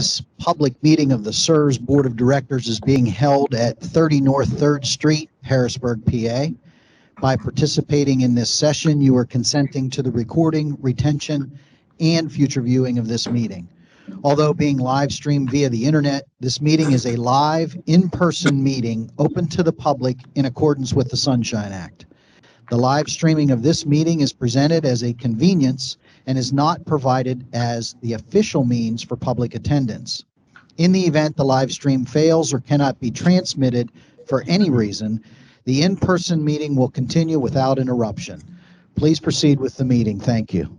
This public meeting of the SERS Board of Directors is being held at 30 North 3rd Street, Harrisburg, PA. By participating in this session, you are consenting to the recording, retention, and future viewing of this meeting. Although being live streamed via the internet, this meeting is a live, in-person meeting open to the public in accordance with the Sunshine Act. The live streaming of this meeting is presented as a convenience and is not provided as the official means for public attendance. In the event the live stream fails or cannot be transmitted for any reason, the in-person meeting will continue without interruption. Please proceed with the meeting. Thank you.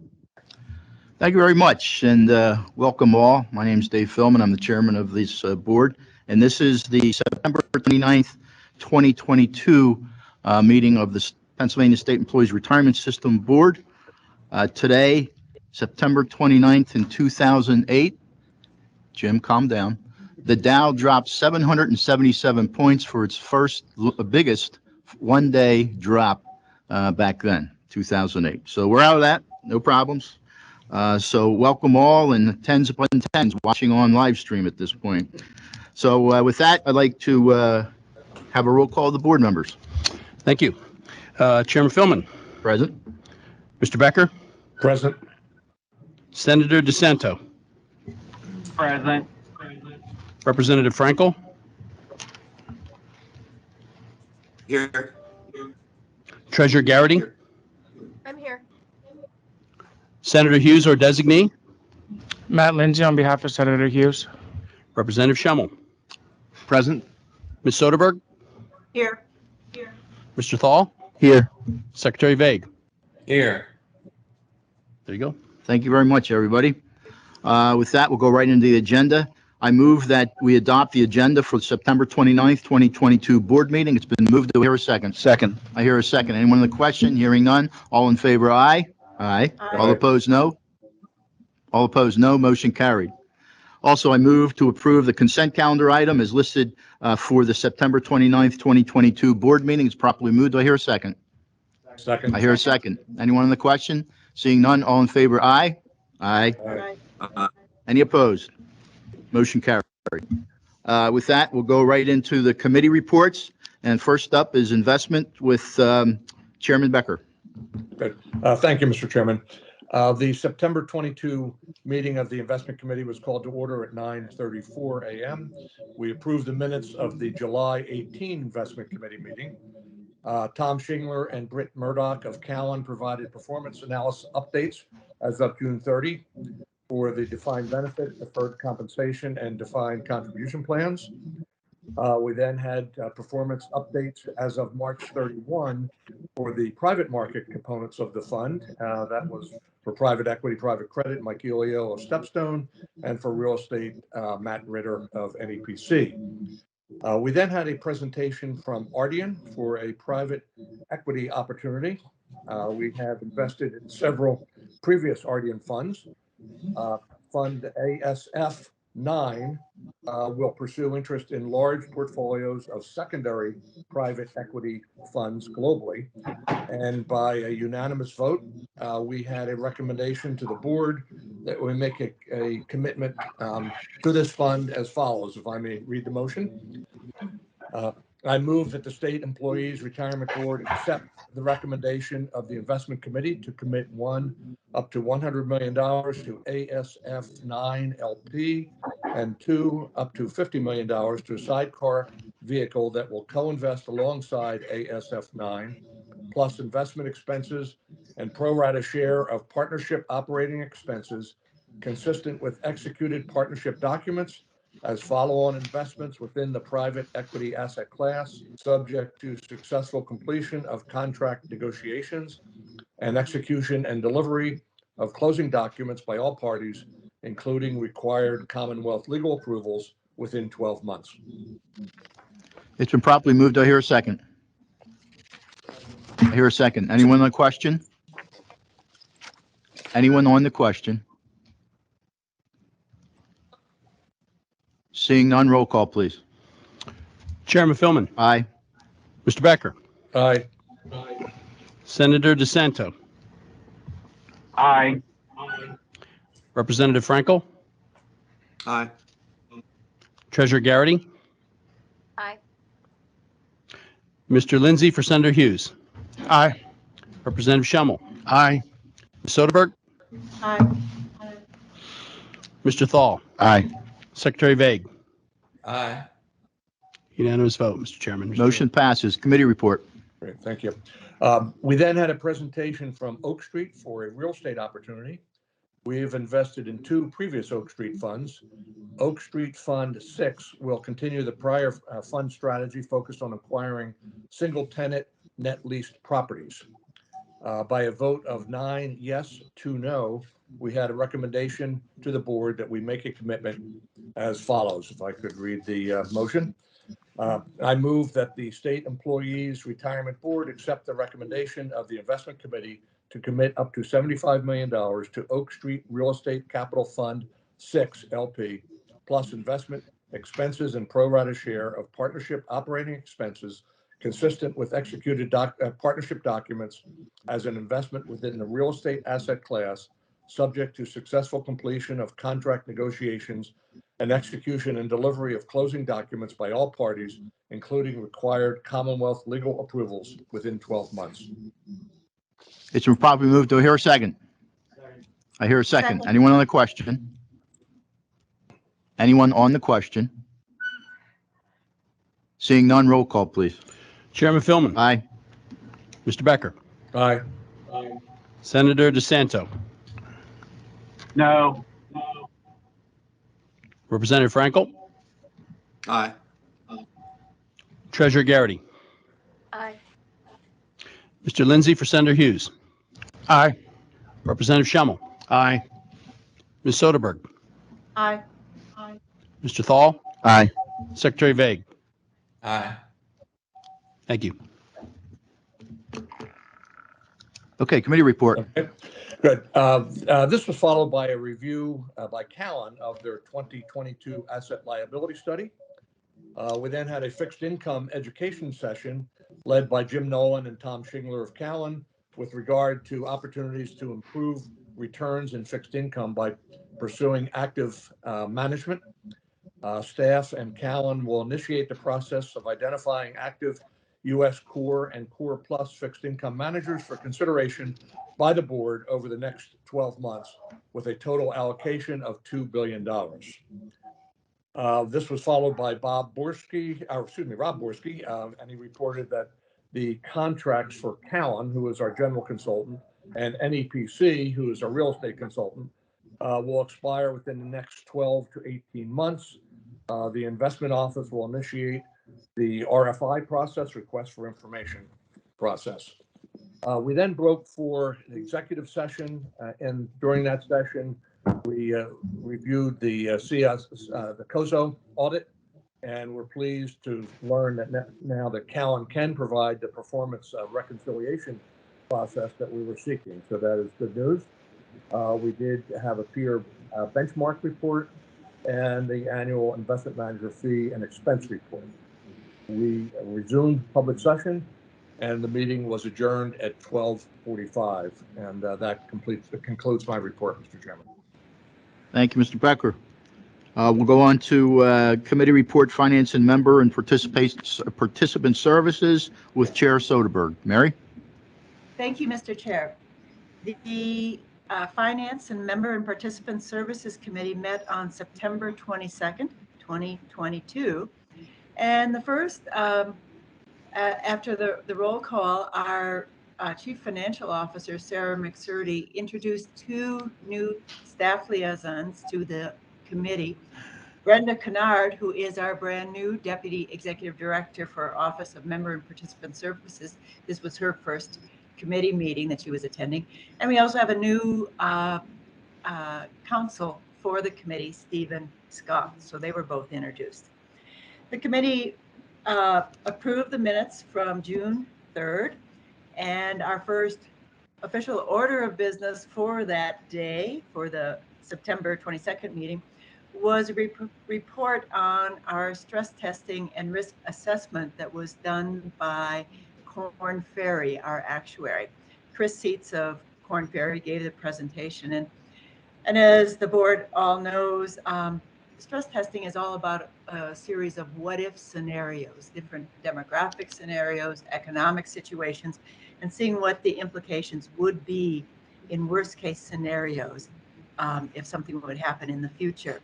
Thank you very much, and welcome all. My name is Dave Philman. I'm the chairman of this board, and this is the September 29th, 2022 meeting of the Pennsylvania State Employees Retirement System Board. Today, September 29th in 2008, Jim, calm down. The Dow dropped 777 points for its biggest one-day drop back then, 2008. So we're out of that, no problems. So welcome all, and tens upon tens watching on live stream at this point. So with that, I'd like to have a roll call of the board members. Thank you. Chairman Philman. Present. Mr. Becker. Present. Senator DeSanto. Present. Representative Frankel. Here. Treasurer Garrity. I'm here. Senator Hughes or designee. Matt Lindsay on behalf of Senator Hughes. Representative Schemmel. Present. Ms. Soderberg. Here. Mr. Thal. Here. Secretary Vague. Here. There you go. Thank you very much, everybody. With that, we'll go right into the agenda. I move that we adopt the agenda for the September 29th, 2022 board meeting. It's been moved. Do I hear a second? Second. I hear a second. Anyone in the question? Hearing none. All in favor, aye. Aye. All opposed, no. All opposed, no. Motion carried. Also, I move to approve the consent calendar item as listed for the September 29th, 2022 board meeting. It's properly moved. Do I hear a second? Second. I hear a second. Anyone in the question? Seeing none. All in favor, aye. Aye. Aye. Any opposed? Motion carried. With that, we'll go right into the committee reports. And first up is investment with Chairman Becker. Good. Thank you, Mr. Chairman. The September 22 meeting of the Investment Committee was called to order at 9:34 a.m. We approved the minutes of the July 18 Investment Committee meeting. Tom Shingler and Britt Murdoch of Callan provided performance analysis updates as of June 30 for the defined benefit, deferred compensation, and defined contribution plans. We then had performance updates as of March 31 for the private market components of the fund. That was for private equity, private credit, Mike Elio of Stepstone, and for real estate, Matt Ritter of NEPC. We then had a presentation from Ardian for a private equity opportunity. We have invested in several previous Ardian funds. Fund ASF 9 will pursue interest in large portfolios of secondary private equity funds globally. And by a unanimous vote, we had a recommendation to the board that we make a commitment to this fund as follows. If I may read the motion. I move that the State Employees Retirement Board accept the recommendation of the Investment Committee to commit up to $100 million to ASF 9 LP and up to $50 million to a sidecar vehicle that will co-invest alongside ASF 9, plus investment expenses and pro rata share of partnership operating expenses consistent with executed partnership documents as follow-on investments within the private equity asset class, subject to successful completion of contract negotiations and execution and delivery of closing documents by all parties, including required Commonwealth legal approvals within 12 months. It's been properly moved. Do I hear a second? I hear a second. Anyone on the question? Anyone on the question? Seeing none, roll call, please. Chairman Philman. Aye. Mr. Becker. Aye. Senator DeSanto. Aye. Representative Frankel. Aye. Treasurer Garrity, Aye. Mr. Lindsay for Senator Hughes, Aye. Representative Schemmel, Aye. Ms. Soderberg, Aye. Mr. Thal, Aye. Secretary Vague. Aye. Unanimous vote, Mr. Chairman. Motion passes. Committee report. Great, thank you. We then had a presentation from Oak Street for a real estate opportunity. We have invested in two previous Oak Street funds. Oak Street Fund 6 will continue the prior fund strategy focused on acquiring single-tenant net leased properties. By a vote of 9 yes, 2 no, we had a recommendation to the board that we make a commitment as follows. If I could read the motion. I move that the State Employees Retirement Board accept the recommendation of the Investment Committee to commit up to $75 million to Oak Street Real Estate Capital Fund 6 LP, plus investment expenses and pro rata share of partnership operating expenses consistent with executed partnership documents as an investment within the real estate asset class, subject to successful completion of contract negotiations and execution and delivery of closing documents by all parties, including required Commonwealth legal approvals within 12 months. It's been properly moved. Do I hear a second? I hear a second. Second. Anyone on the question? Anyone on the question? Seeing none, roll call, please. Chairman Philman, Aye. Mr. Becker, Aye. Senator DeSanto, No. Representative Frankel, Aye. Treasurer Garrity, Aye. Mr. Lindsay for Senator Hughes, Aye. Representative Schemmel, Aye. Ms. Soderberg, Aye. Mr. Thal, Aye. Secretary Vague. Aye. Thank you. Okay, committee report. Okay, good. This was followed by a review by Callan of their 2022 asset liability study. We then had a fixed income education session led by Jim Nolan and Tom Shingler of Callan with regard to opportunities to improve returns in fixed income by pursuing active management. Staff and Callan will initiate the process of identifying active U.S. core and core plus fixed income managers for consideration by the board over the next 12 months with a total allocation of $2 billion. This was followed by Rob Borski, and he reported that the contracts for Callan, who is our general consultant, and NEPC, who is our real estate consultant, will expire within the next 12 to 18 months. The investment office will initiate the RFI process, request for information process. We then broke for an executive session, and during that session, we reviewed the the COSO audit, and we're pleased to learn that now that Callan can provide the performance reconciliation process that we were seeking. So that is good news. We did have a peer benchmark report and the annual investment manager fee and expense report. We resumed public session, and the meeting was adjourned at 12:45. And that concludes my report, Mr. Chairman. Thank you, Mr. Becker. We'll go on to committee report, finance and member and participant services with Chair Soderberg. Mary? Thank you, Mr. Chair. The Finance and Member and Participant Services Committee met on September 22nd, 2022. And the first, after the roll call, our Chief Financial Officer, Sarah McSurdy, introduced two new staff liaisons to the committee. Brenda Kennard, who is our brand new Deputy Executive Director for Office of Member and Participant Services. This was her first committee meeting that she was attending. And we also have a new counsel for the committee, Stephen Scott. So they were both introduced. The committee approved the minutes from June 3rd, and our first official order of business for that day, for the September 22nd meeting, was a report on our stress testing and risk assessment that was done by Korn Ferry, our actuary. Chris Seitz of Korn Ferry gave the presentation, and as the board all knows, stress testing is all about a series of what-if scenarios, different demographic scenarios, economic situations, and seeing what the implications would be in worst-case scenarios if something would happen in the future.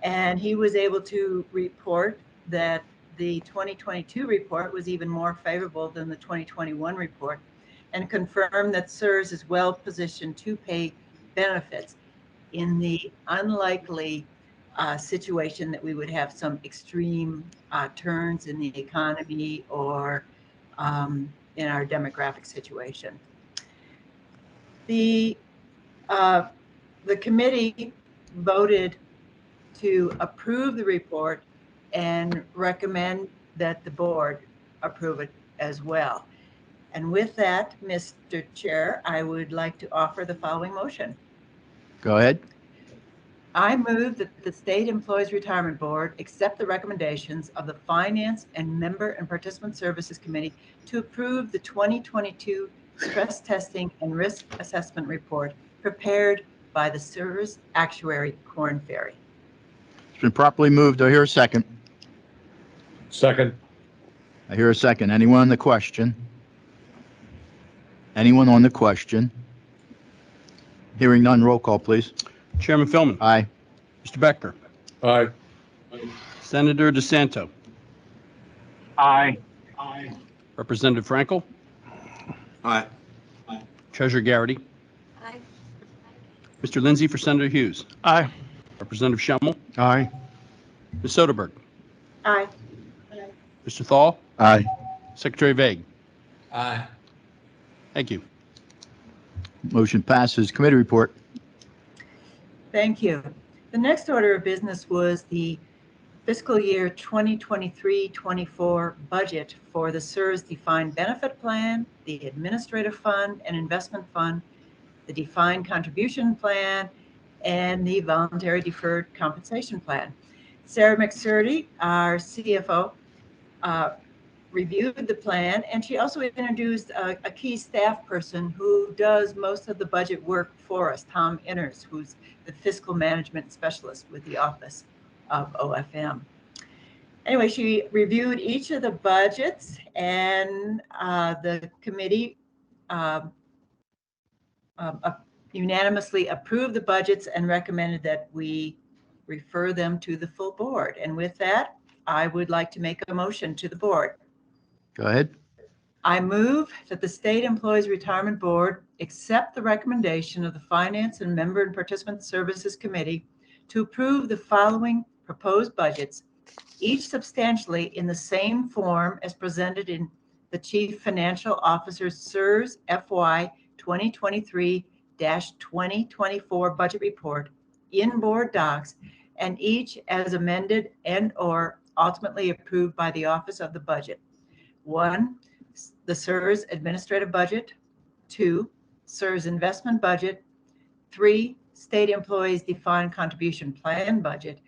And he was able to report that the 2022 report was even more favorable than the 2021 report, and confirmed that SERS is well positioned to pay benefits in the unlikely situation that we would have some extreme turns in the economy or in our demographic situation. The committee voted to approve the report and recommend that the board approve it as well. And with that, Mr. Chair, I would like to offer the following motion. Go ahead. I move that the State Employees Retirement Board accept the recommendations of the Finance and Member and Participant Services Committee to approve the 2022 Stress Testing and Risk Assessment Report prepared by the SERS Actuary Korn Ferry. It's been properly moved. Do I hear a second? Second. I hear a second. Anyone on the question? Anyone on the question? Hearing none, roll call, please. Chairman Philman. Aye. Mr. Becker. Aye. Senator DeSanto. Aye. Representative Frankel. Aye. Treasurer Garrity. Aye. Mr. Lindsay for Senator Hughes. Aye. Representative Schemmel. Aye. Ms. Soderberg. Aye. Mr. Thal. Aye. Secretary Vague. Aye. Thank you. Motion passes. Committee report. Thank you. The next order of business was the fiscal year 2023-24 budget for the SERS Defined Benefit Plan, the Administrative Fund and Investment Fund, the Defined Contribution Plan, and the Voluntary Deferred Compensation Plan. Sarah McSurdy, our CFO, reviewed the plan, and she also introduced a key staff person who does most of the budget work for us, Tom Inners, who's the fiscal management specialist with the Office of OFM. Anyway, she reviewed each of the budgets, and the committee unanimously approved the budgets and recommended that we refer them to the full board. And with that, I would like to make a motion to the board. Go ahead. I move that the State Employees Retirement Board accept the recommendation of the Finance and Member and Participant Services Committee to approve the following proposed budgets, each substantially in the same form as presented in the Chief Financial Officer's SERS FY 2023-2024 budget report in board docs, and each as amended and or ultimately approved by the Office of the Budget. 1, the SERS administrative budget. 2, SERS investment budget. 3, state employees defined contribution plan budget.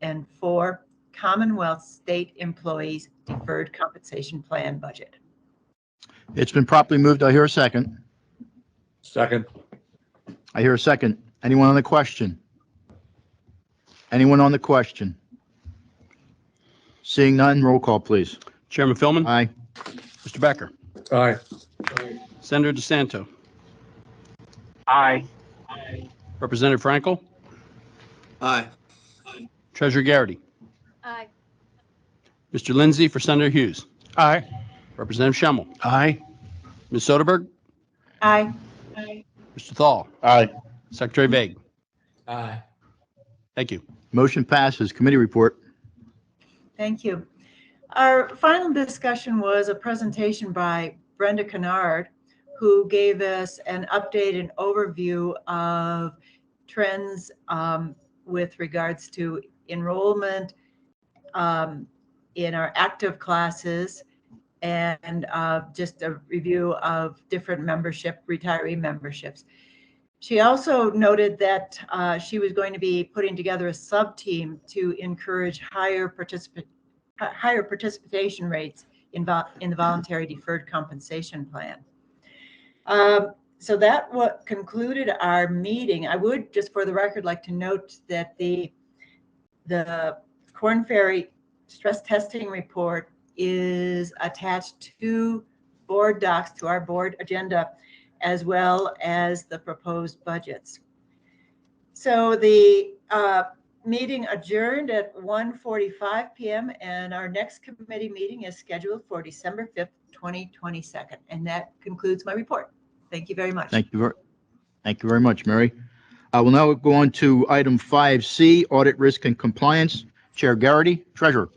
And 4, Commonwealth state employees deferred compensation plan budget. It's been properly moved. I hear a second. Second. I hear a second. Anyone on the question? Anyone on the question? Seeing none, roll call, please. Chairman Philman. Aye. Mr. Becker. Aye. Senator DeSanto. Aye. Representative Frankel. Aye. Treasurer Garrity. Aye. Mr. Lindsay for Senator Hughes. Aye. Representative Schemmel. Aye. Ms. Soderberg. Aye. Mr. Thal. Aye. Secretary Vague. Aye. Thank you. Motion passes. Committee report. Thank you. Our final discussion was a presentation by Brenda Kennard, who gave us an update and overview of trends with regards to enrollment in our active classes, and just a review of different membership, retiree memberships. She also noted that she was going to be putting together a sub-team to encourage higher participation rates in the voluntary deferred compensation plan. So that what concluded our meeting. I would just for the record like to note that the The Corn Ferry stress testing report is attached to board docs, to our board agenda, as well as the proposed budgets. So the meeting adjourned at 1:45 p.m. and our next committee meeting is scheduled for December 5th, 2022. And that concludes my report. Thank you very much. Thank you very much, Mary. I will now go on to item 5C, Audit Risk and Compliance. Chair Garrity, Treasurer.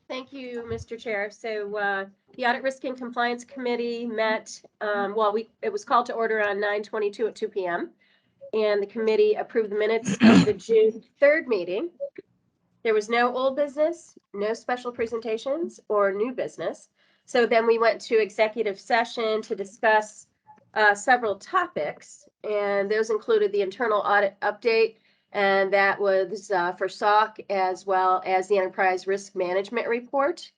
Thank you, Mr. Chair. So the Audit Risk and Compliance Committee met, it was called to order on 9/22 at 2 p.m. and the committee approved the minutes of the June 3rd meeting. There was no old business, no special presentations or new business. So then we went to executive session to discuss several topics, and those included the internal audit update, and that was for SOC as well as the enterprise risk management report.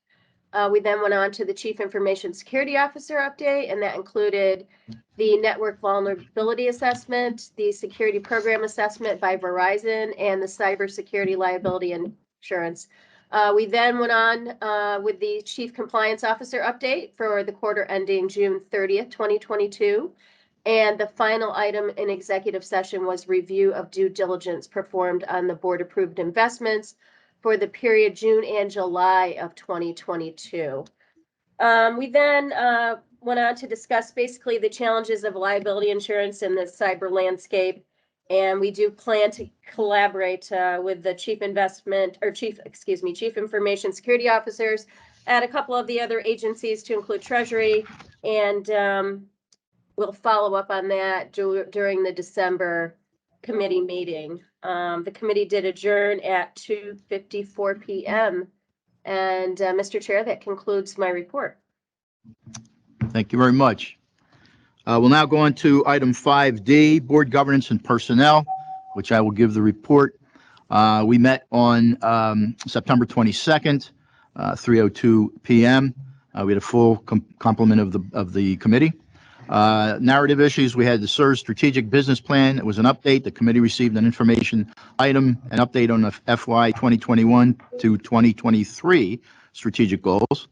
We then went on to the Chief Information Security Officer update, and that included the network vulnerability assessment, the security program assessment by Verizon, and the cybersecurity liability insurance. We then went on with the Chief Compliance Officer update for the quarter ending June 30th, 2022. And the final item in executive session was review of due diligence performed on the board-approved investments for the period June and July of 2022. We then went on to discuss basically the challenges of liability insurance in the cyber landscape. And we do plan to collaborate with the Chief Information Security Officers at a couple of the other agencies to include Treasury. And we'll follow up on that during the December committee meeting. The committee did adjourn at 2:54 p.m. And Mr. Chair, that concludes my report. Thank you very much. We'll now go on to item 5D, Board Governance and Personnel, which I will give the report. We met on September 22nd, 3:02 p.m. We had a full complement of the committee. Narrative issues, we had the SERS strategic business plan. It was an update. The committee received an information item, an update on the FY 2021 to 2023 strategic goals.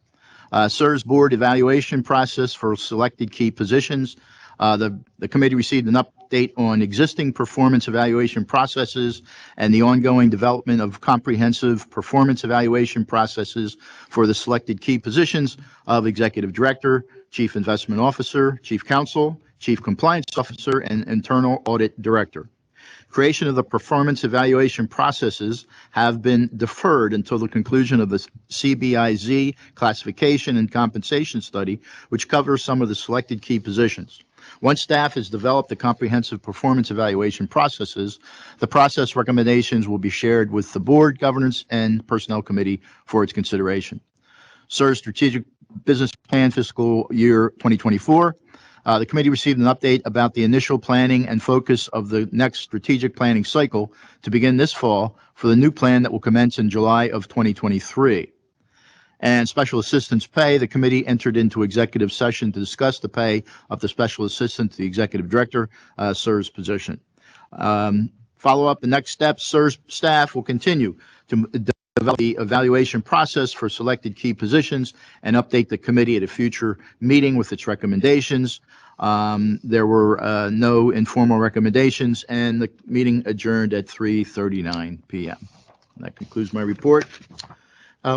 SERS board evaluation process for selected key positions. The committee received an update on existing performance evaluation processes and the ongoing development of comprehensive performance evaluation processes for the selected key positions of Executive Director, Chief Investment Officer, Chief Counsel, Chief Compliance Officer, and Internal Audit Director. Creation of the performance evaluation processes have been deferred until the conclusion of the CBIZ classification and compensation study, which covers some of the selected key positions. Once staff has developed the comprehensive performance evaluation processes, the process recommendations will be shared with the Board, Governance, and Personnel Committee for its consideration. SERS Strategic Business Plan Fiscal Year 2024. The committee received an update about the initial planning and focus of the next strategic planning cycle to begin this fall for the new plan that will commence in July of 2023. And special assistance pay, the committee entered into executive session to discuss the pay of the special assistant to the executive director, SERS position. Follow up, the next steps, SERS staff will continue to develop the evaluation process for selected key positions and update the committee at a future meeting with its recommendations. There were no informal recommendations, and the meeting adjourned at 3:39 p.m. That concludes my report.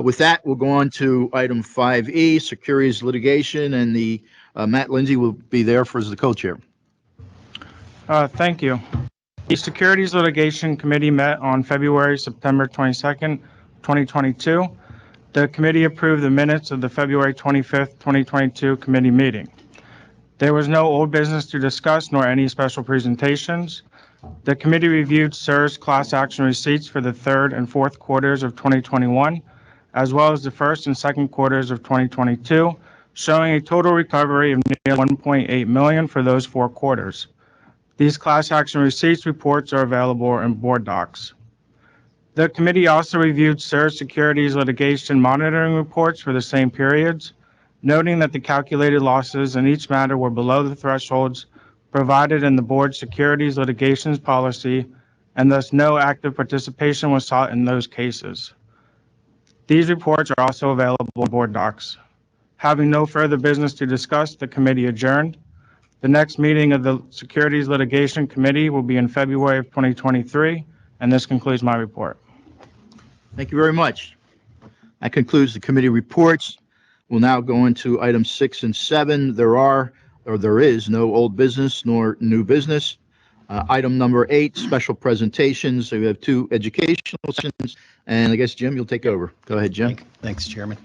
With that, we'll go on to item 5E, Securities Litigation, and the Matt Lindsay will be there for as the co-chair. Thank you. The Securities Litigation Committee met on September 22nd, 2022. The committee approved the minutes of the February 25th, 2022 committee meeting. There was no old business to discuss nor any special presentations. The committee reviewed SERS class action receipts for the third and fourth quarters of 2021, as well as the first and second quarters of 2022, showing a total recovery of nearly $1.8 million for those 4 quarters. These class action receipts reports are available in board docs. The committee also reviewed SERS Securities litigation monitoring reports for the same periods, noting that the calculated losses in each matter were below the thresholds provided in the board's securities litigations policy and thus no active participation was sought in those cases. These reports are also available in board docs. Having no further business to discuss, the committee adjourned. The next meeting of the Securities Litigation Committee will be in February of 2023, and this concludes my report. Thank you very much. That concludes the committee reports. We'll now go into items 6 and 7. There is no old business nor new business. Item number 8, special presentations. So we have 2 educational sessions, and I guess, Jim, you'll take over. Go ahead, Jim. Thanks, Chairman.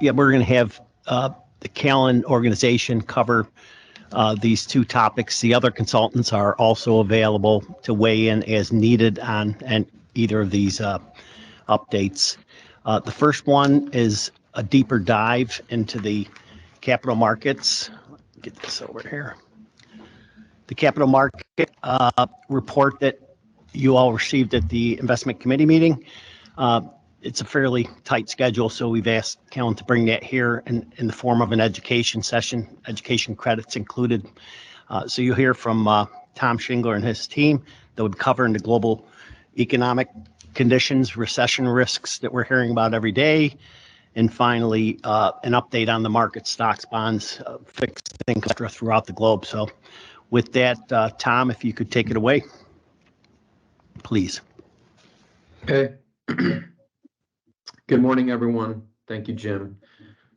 Yeah, we're going to have the Callan organization cover these 2 topics. The other consultants are also available to weigh in as needed on either of these updates. The first one is a deeper dive into the capital markets. Get this over here. The capital market report that you all received at the investment committee meeting. It's a fairly tight schedule, so we've asked Callan to bring that here in the form of an education session, education credits included. So you'll hear from Tom Shingler and his team that would cover the global economic conditions, recession risks that we're hearing about every day, and finally, an update on the market, stocks, bonds, fixed income throughout the globe. So with that, Tom, if you could take it away, please. Okay. Good morning, everyone. Thank you, Jim.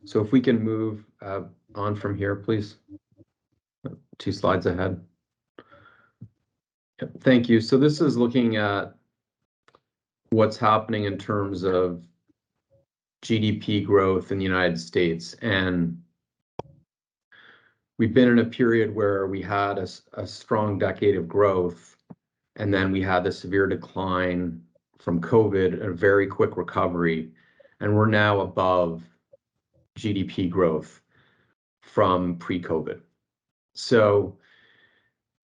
So if we can move on from here, please. 2 slides ahead. Yep, thank you. So this is looking at what's happening in terms of GDP growth in the United States. And we've been in a period where we had a strong decade of growth, and then we had the severe decline from COVID, a very quick recovery, and we're now above GDP growth from pre-COVID. So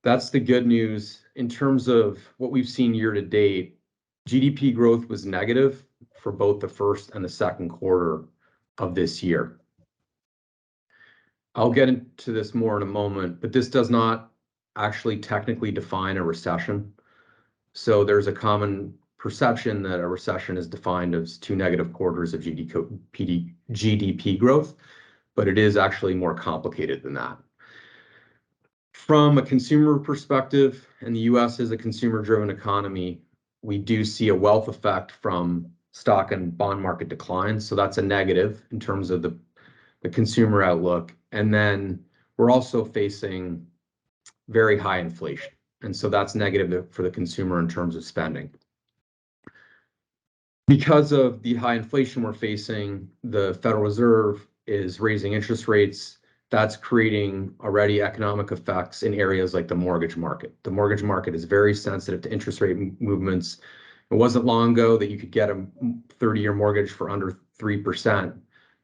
that's the good news. In terms of what we've seen year to date, GDP growth was negative for both the first and the second quarter of this year. I'll get into this more in a moment, but this does not actually technically define a recession. So there's a common perception that a recession is defined as 2 negative quarters of GDP growth, but it is actually more complicated than that. From a consumer perspective, and the US is a consumer-driven economy, we do see a wealth effect from stock and bond market declines. So that's a negative in terms of the consumer outlook. And then we're also facing very high inflation. And so that's negative for the consumer in terms of spending. Because of the high inflation we're facing, the Federal Reserve is raising interest rates. That's creating already economic effects in areas like the mortgage market. The mortgage market is very sensitive to interest rate movements. It wasn't long ago that you could get a 30-year mortgage for under 3%,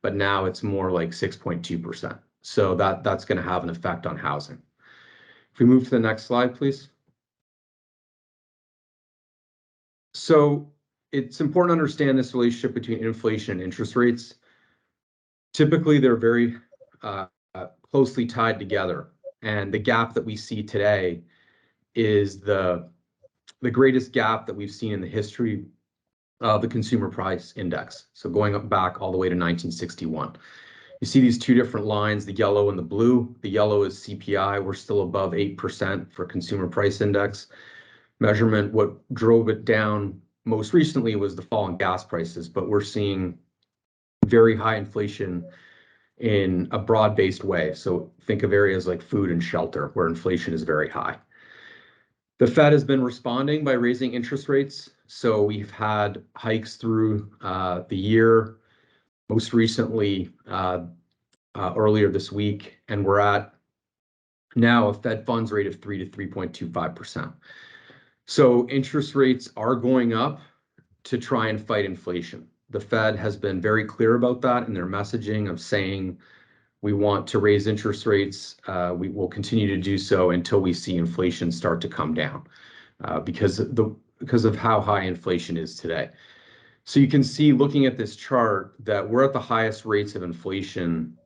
but now it's more like 6.2%. So that's going to have an effect on housing. If we move to the next slide, please. So it's important to understand this relationship between inflation and interest rates. Typically, they're very closely tied together. And the gap that we see today is the greatest gap that we've seen in the history of the consumer price index. So going back all the way to 1961. You see these 2 different lines, the yellow and the blue. The yellow is CPI. We're still above 8% for consumer price index measurement. What drove it down most recently was the fall in gas prices, but we're seeing very high inflation in a broad-based way. So think of areas like food and shelter where inflation is very high. The Fed has been responding by raising interest rates. So we've had hikes through the year, most recently earlier this week, and we're at now a Fed funds rate of 3 to 3.25%. So interest rates are going up to try and fight inflation. The Fed has been very clear about that in their messaging of saying we want to raise interest rates. We will continue to do so until we see inflation start to come down because of how high inflation is today. So you can see looking at this chart that we're at the highest rates of inflation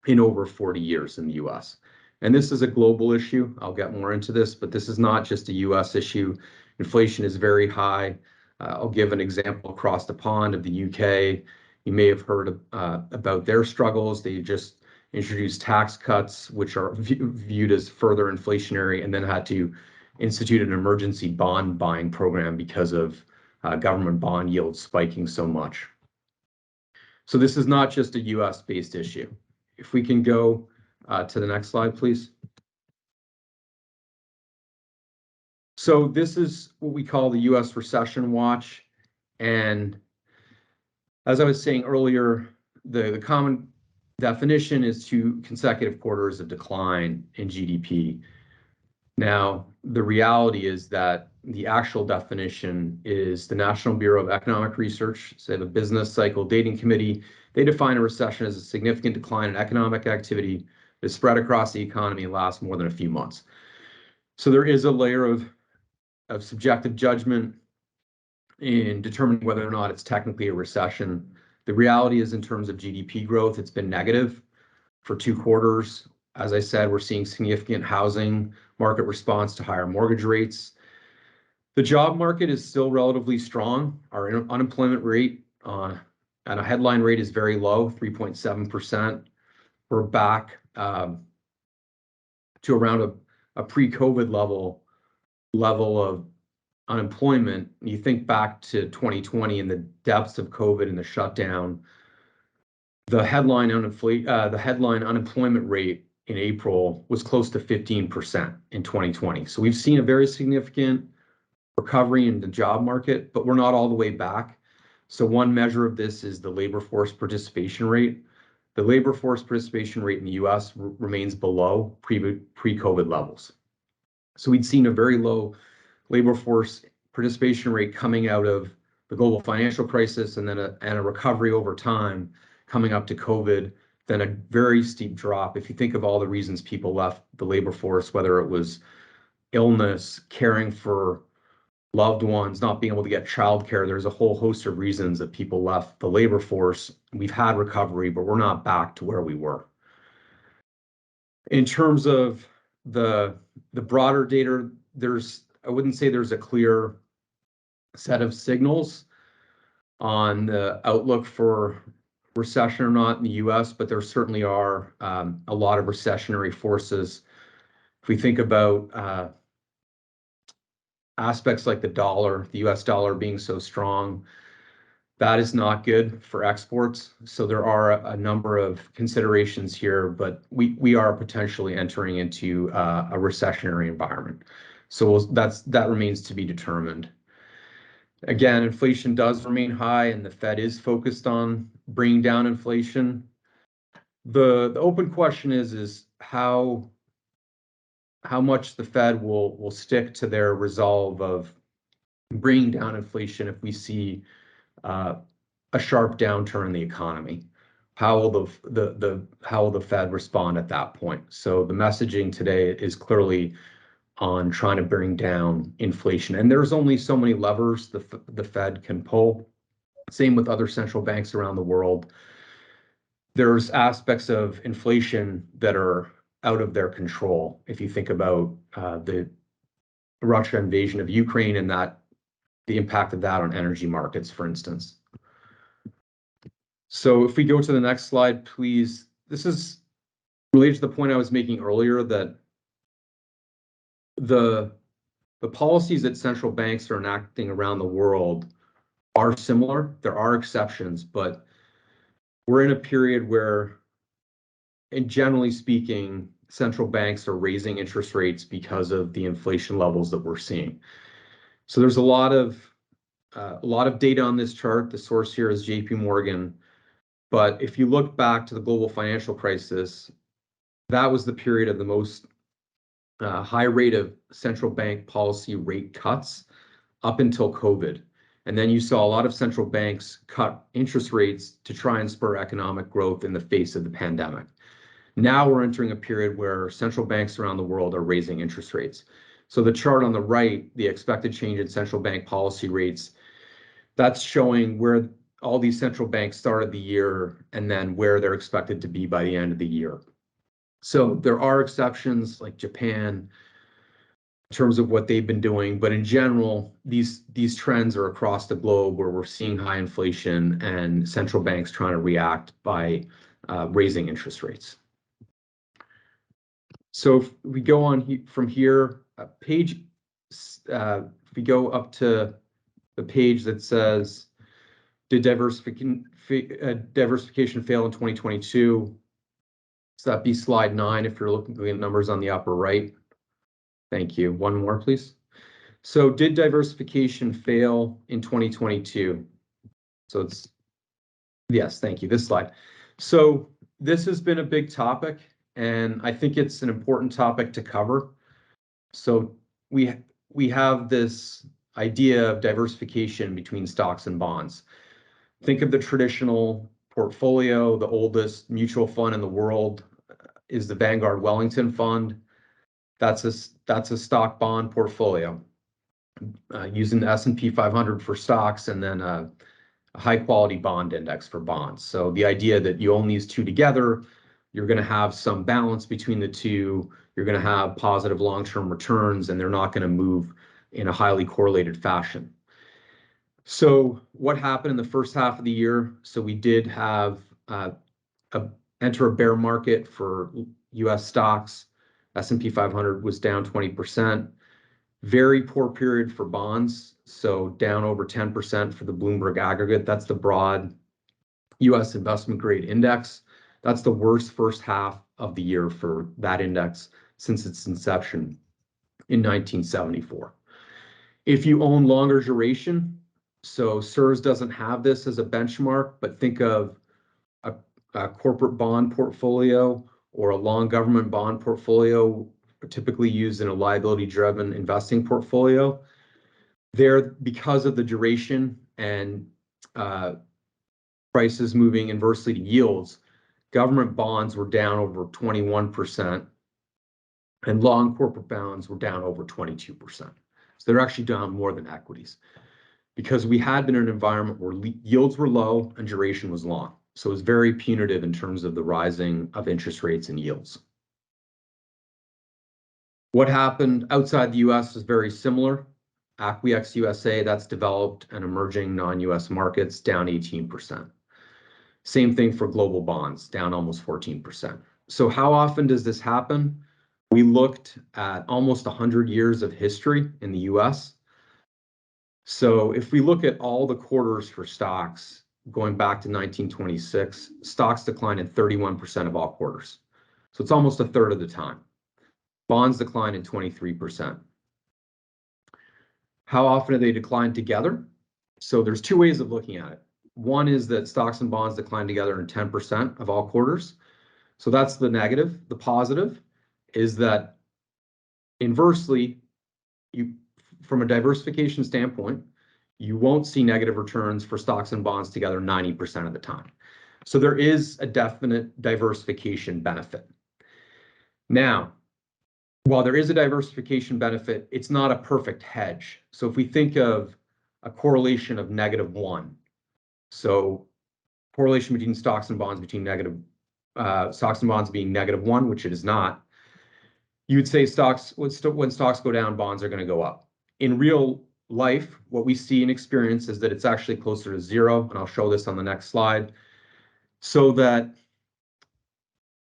in over 40 years in the US. And this is a global issue. I'll get more into this, but this is not just a US issue. inflation is very high. I'll give an example across the pond of the UK. You may have heard about their struggles. They just introduced tax cuts, which are viewed as further inflationary, and then had to institute an emergency bond buying program because of government bond yields spiking so much. So this is not just a US-based issue. If we can go to the next slide, please. So this is what we call the US Recession Watch. And as I was saying earlier, the common definition is 2 consecutive quarters of decline in GDP. Now, the reality is that the actual definition is the National Bureau of Economic Research, say the Business Cycle Dating Committee. They define a recession as a significant decline in economic activity that is spread across the economy and lasts more than a few months. So there is a layer of subjective judgment in determining whether or not it's technically a recession. The reality is, in terms of GDP growth, it's been negative for 2 quarters. As I said, we're seeing significant housing market response to higher mortgage rates. The job market is still relatively strong. Our unemployment rate at a headline rate is very low, 3.7%. We're back to around a pre-COVID level of unemployment. You think back to 2020 and the depths of COVID and the shutdown, the headline unemployment rate in April was close to 15% in 2020. So we've seen a very significant recovery in the job market, but we're not all the way back. So one measure of this is the labor force participation rate. The labor force participation rate in the US remains below pre-COVID levels. So we'd seen a very low labor force participation rate coming out of the global financial crisis, and then a recovery over time coming up to COVID, then a very steep drop. If you think of all the reasons people left the labor force, whether it was illness, caring for loved ones, not being able to get childcare, there's a whole host of reasons that people left the labor force. We've had recovery, but we're not back to where we were. In terms of the broader data, I wouldn't say there's a clear set of signals on the outlook for recession or not in the US, but there certainly are a lot of recessionary forces. If we think about aspects like the dollar, the US dollar being so strong, that is not good for exports. So there are a number of considerations here, but we are potentially entering into a recessionary environment. So that remains to be determined. Again, inflation does remain high, and the Fed is focused on bringing down inflation. The open question is how much the Fed will stick to their resolve of bringing down inflation if we see a sharp downturn in the economy. How will the Fed respond at that point? So the messaging today is clearly on trying to bring down inflation, and there's only so many levers the Fed can pull. Same with other central banks around the world. There's aspects of inflation that are out of their control. If you think about the Russia invasion of Ukraine and the impact of that on energy markets, for instance. So if we go to the next slide, please. This is related to the point I was making earlier, that the policies that central banks are enacting around the world are similar. There are exceptions, but we're in a period where, and generally speaking, central banks are raising interest rates because of the inflation levels that we're seeing. So there's a lot of data on this chart. The source here is JP Morgan. But if you look back to the global financial crisis, that was the period of the most high rate of central bank policy rate cuts up until COVID. And then you saw a lot of central banks cut interest rates to try and spur economic growth in the face of the pandemic. Now we're entering a period where central banks around the world are raising interest rates. So the chart on the right, the expected change in central bank policy rates, that's showing where all these central banks started the year and then where they're expected to be by the end of the year. So there are exceptions like Japan, terms of what they've been doing. But in general, these trends are across the globe where we're seeing high inflation and central banks trying to react by raising interest rates. So if we go on from here, if we go up to the page that says, did diversification fail in 2022? So that'd be slide 9 if you're looking at numbers on the upper right. Thank you. One more, please. So did diversification fail in 2022? So it's, yes, thank you, this slide. So this has been a big topic, and I think it's an important topic to cover. So we have this idea of diversification between stocks and bonds. Think of the traditional portfolio. The oldest mutual fund in the world is the Vanguard Wellington Fund. That's a stock bond portfolio using the S&P 500 for stocks and then a high quality bond index for bonds. So the idea that you own these two together, you're going to have some balance between the two. You're going to have positive long-term returns, and they're not going to move in a highly correlated fashion. So what happened in the first half of the year? So we did have enter a bear market for U.S. stocks. S&P 500 was down 20%. Very poor period for bonds. So down over 10% for the Bloomberg aggregate. That's the broad U.S. investment grade index. That's the worst first half of the year for that index since its inception in 1974. If you own longer duration, so SERS doesn't have this as a benchmark, but think of a corporate bond portfolio or a long government bond portfolio, typically used in a liability-driven investing portfolio. There, because of the duration and prices moving inversely to yields, government bonds were down over 21%, and long corporate bonds were down over 22%. So they're actually down more than equities, because we had been in an environment where yields were low and duration was long. So it was very punitive in terms of the rising of interest rates and yields. What happened outside the US is very similar. ACWIEX USA, that's developed and emerging non-US markets, down 18%. Same thing for global bonds, down almost 14%. So how often does this happen? We looked at almost 100 years of history in the US. So if we look at all the quarters for stocks, going back to 1926, stocks declined in 31% of all quarters. So it's almost a third of the time. Bonds declined in 23%. How often do they decline together? So there's two ways of looking at it. One is that stocks and bonds decline together in 10% of all quarters. So that's the negative. The positive is that inversely, from a diversification standpoint, you won't see negative returns for stocks and bonds together 90% of the time. So there is a definite diversification benefit. Now, while there is a diversification benefit, it's not a perfect hedge. So if we think of a correlation of -1, so correlation between stocks and bonds being -1, which it is not, you would say when stocks go down, bonds are going to go up. In real life, what we see and experience is that it's actually closer to 0, and I'll show this on the next slide. So that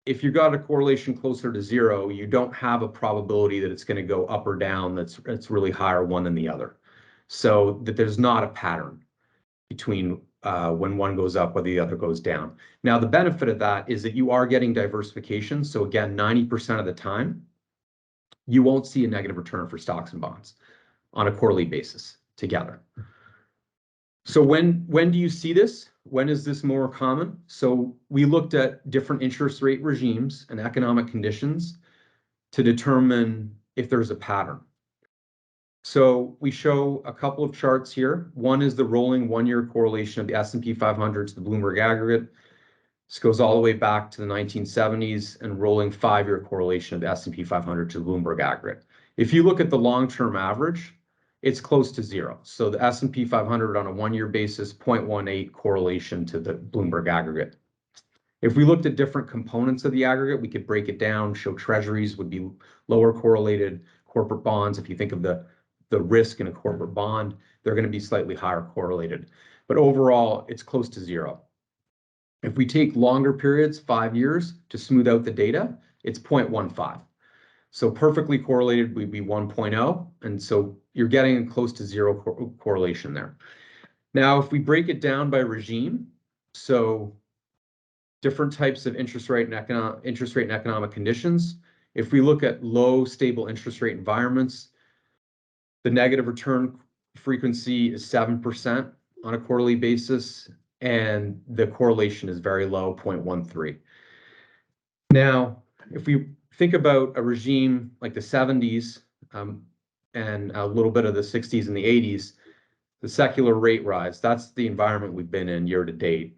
if you've got a correlation closer to 0, you don't have a probability that it's going to go up or down that's really higher one than the other. So that there's not a pattern between when one goes up or the other goes down. Now, the benefit of that is that you are getting diversification. So again, 90% of the time, you won't see a negative return for stocks and bonds on a quarterly basis together. So when do you see this? When is this more common? So we looked at different interest rate regimes and economic conditions to determine if there's a pattern. So we show a couple of charts here. One is the rolling one-year correlation of the S&P 500 to the Bloomberg aggregate. This goes all the way back to the 1970s, and rolling 5-year correlation of the S&P 500 to the Bloomberg aggregate. If you look at the long-term average, it's close to 0. So the S&P 500 on a one-year basis, 0.18 correlation to the Bloomberg aggregate. If we looked at different components of the aggregate, we could break it down, show treasuries would be lower correlated, corporate bonds, if you think of the risk in a corporate bond, they're going to be slightly higher correlated. But overall, it's close to zero. If we take longer periods, 5 years, to smooth out the data, it's 0.15. So perfectly correlated would be 1.0. And so you're getting close to zero correlation there. Now, if we break it down by regime, so different types of interest rate and economic conditions, if we look at low stable interest rate environments, the negative return frequency is 7% on a quarterly basis, and the correlation is very low, 0.13. Now, if we think about a regime like the 70s and a little bit of the 60s and the 80s, the secular rate rise, that's the environment we've been in year to date.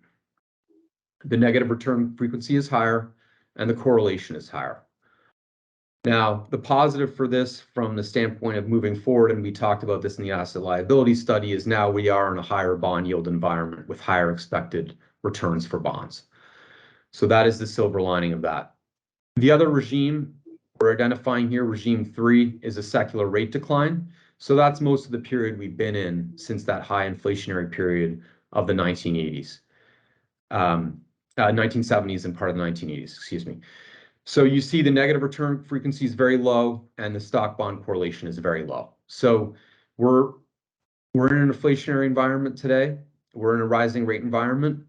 The negative return frequency is higher and the correlation is higher. Now, the positive for this from the standpoint of moving forward, and we talked about this in the asset liability study, is now we are in a higher bond yield environment with higher expected returns for bonds. So that is the silver lining of that. The other regime we're identifying here, regime 3, is a secular rate decline. So that's most of the period we've been in since that high inflationary period of the 1980s, 1970s and part of the 1980s, excuse me. So you see the negative return frequency is very low and the stock bond correlation is very low. So we're in an inflationary environment today. We're in a rising rate environment.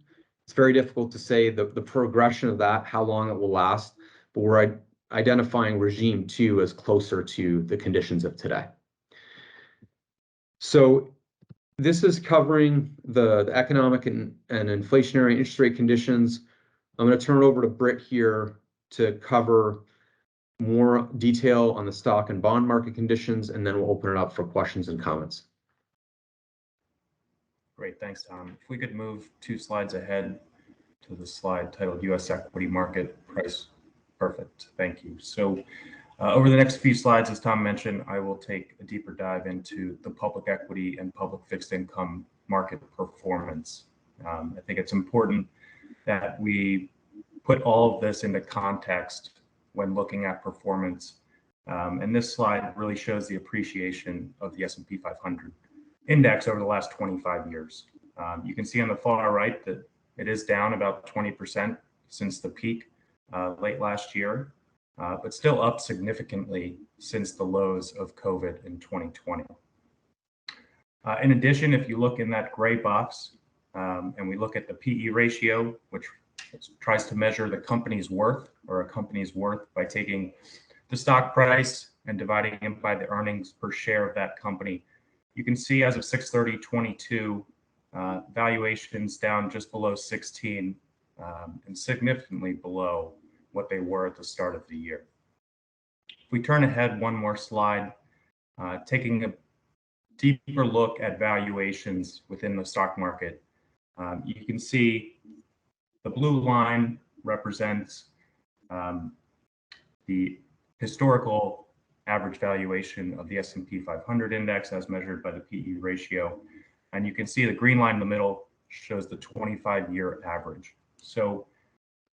It's very difficult to say the progression of that, how long it will last, but we're identifying regime 2 as closer to the conditions of today. So this is covering the economic and inflationary interest rate conditions. I'm going to turn it over to Britt here to cover more detail on the stock and bond market conditions, and then we'll open it up for questions and comments. Great, thanks, Tom. If we could move 2 slides ahead to the slide titled U.S. Equity Market Price. Perfect, thank you. So over the next few slides, as Tom mentioned, I will take a deeper dive into the public equity and public fixed income market performance. I think it's important that we put all of this into context when looking at performance. And this slide really shows the appreciation of the S&P 500 index over the last 25 years. You can see on the far right that it is down about 20% since the peak late last year, but still up significantly since the lows of COVID in 2020. In addition, if you look in that gray box and we look at the PE ratio, which tries to measure the company's worth or a company's worth by taking the stock price and dividing it by the earnings per share of that company, you can see as of 6/30/22, valuations down just below 16 and significantly below what they were at the start of the year. If we turn ahead one more slide, taking a deeper look at valuations within the stock market, you can see the blue line represents the historical average valuation of the S&P 500 index as measured by the PE ratio. And you can see the green line in the middle shows the 25-year average. So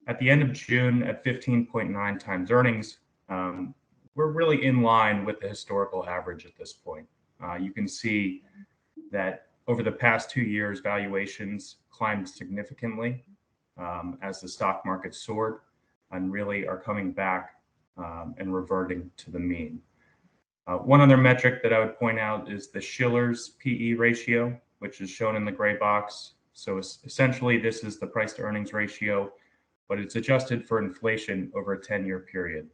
at the end of June at 15.9 times earnings, we're really in line with the historical average at this point. You can see that over the past 2 years, valuations climbed significantly as the stock market soared and really are coming back and reverting to the mean. One other metric that I would point out is the Shiller's PE ratio, which is shown in the gray box. So essentially, this is the price to earnings ratio, but it's adjusted for inflation over a 10-year period.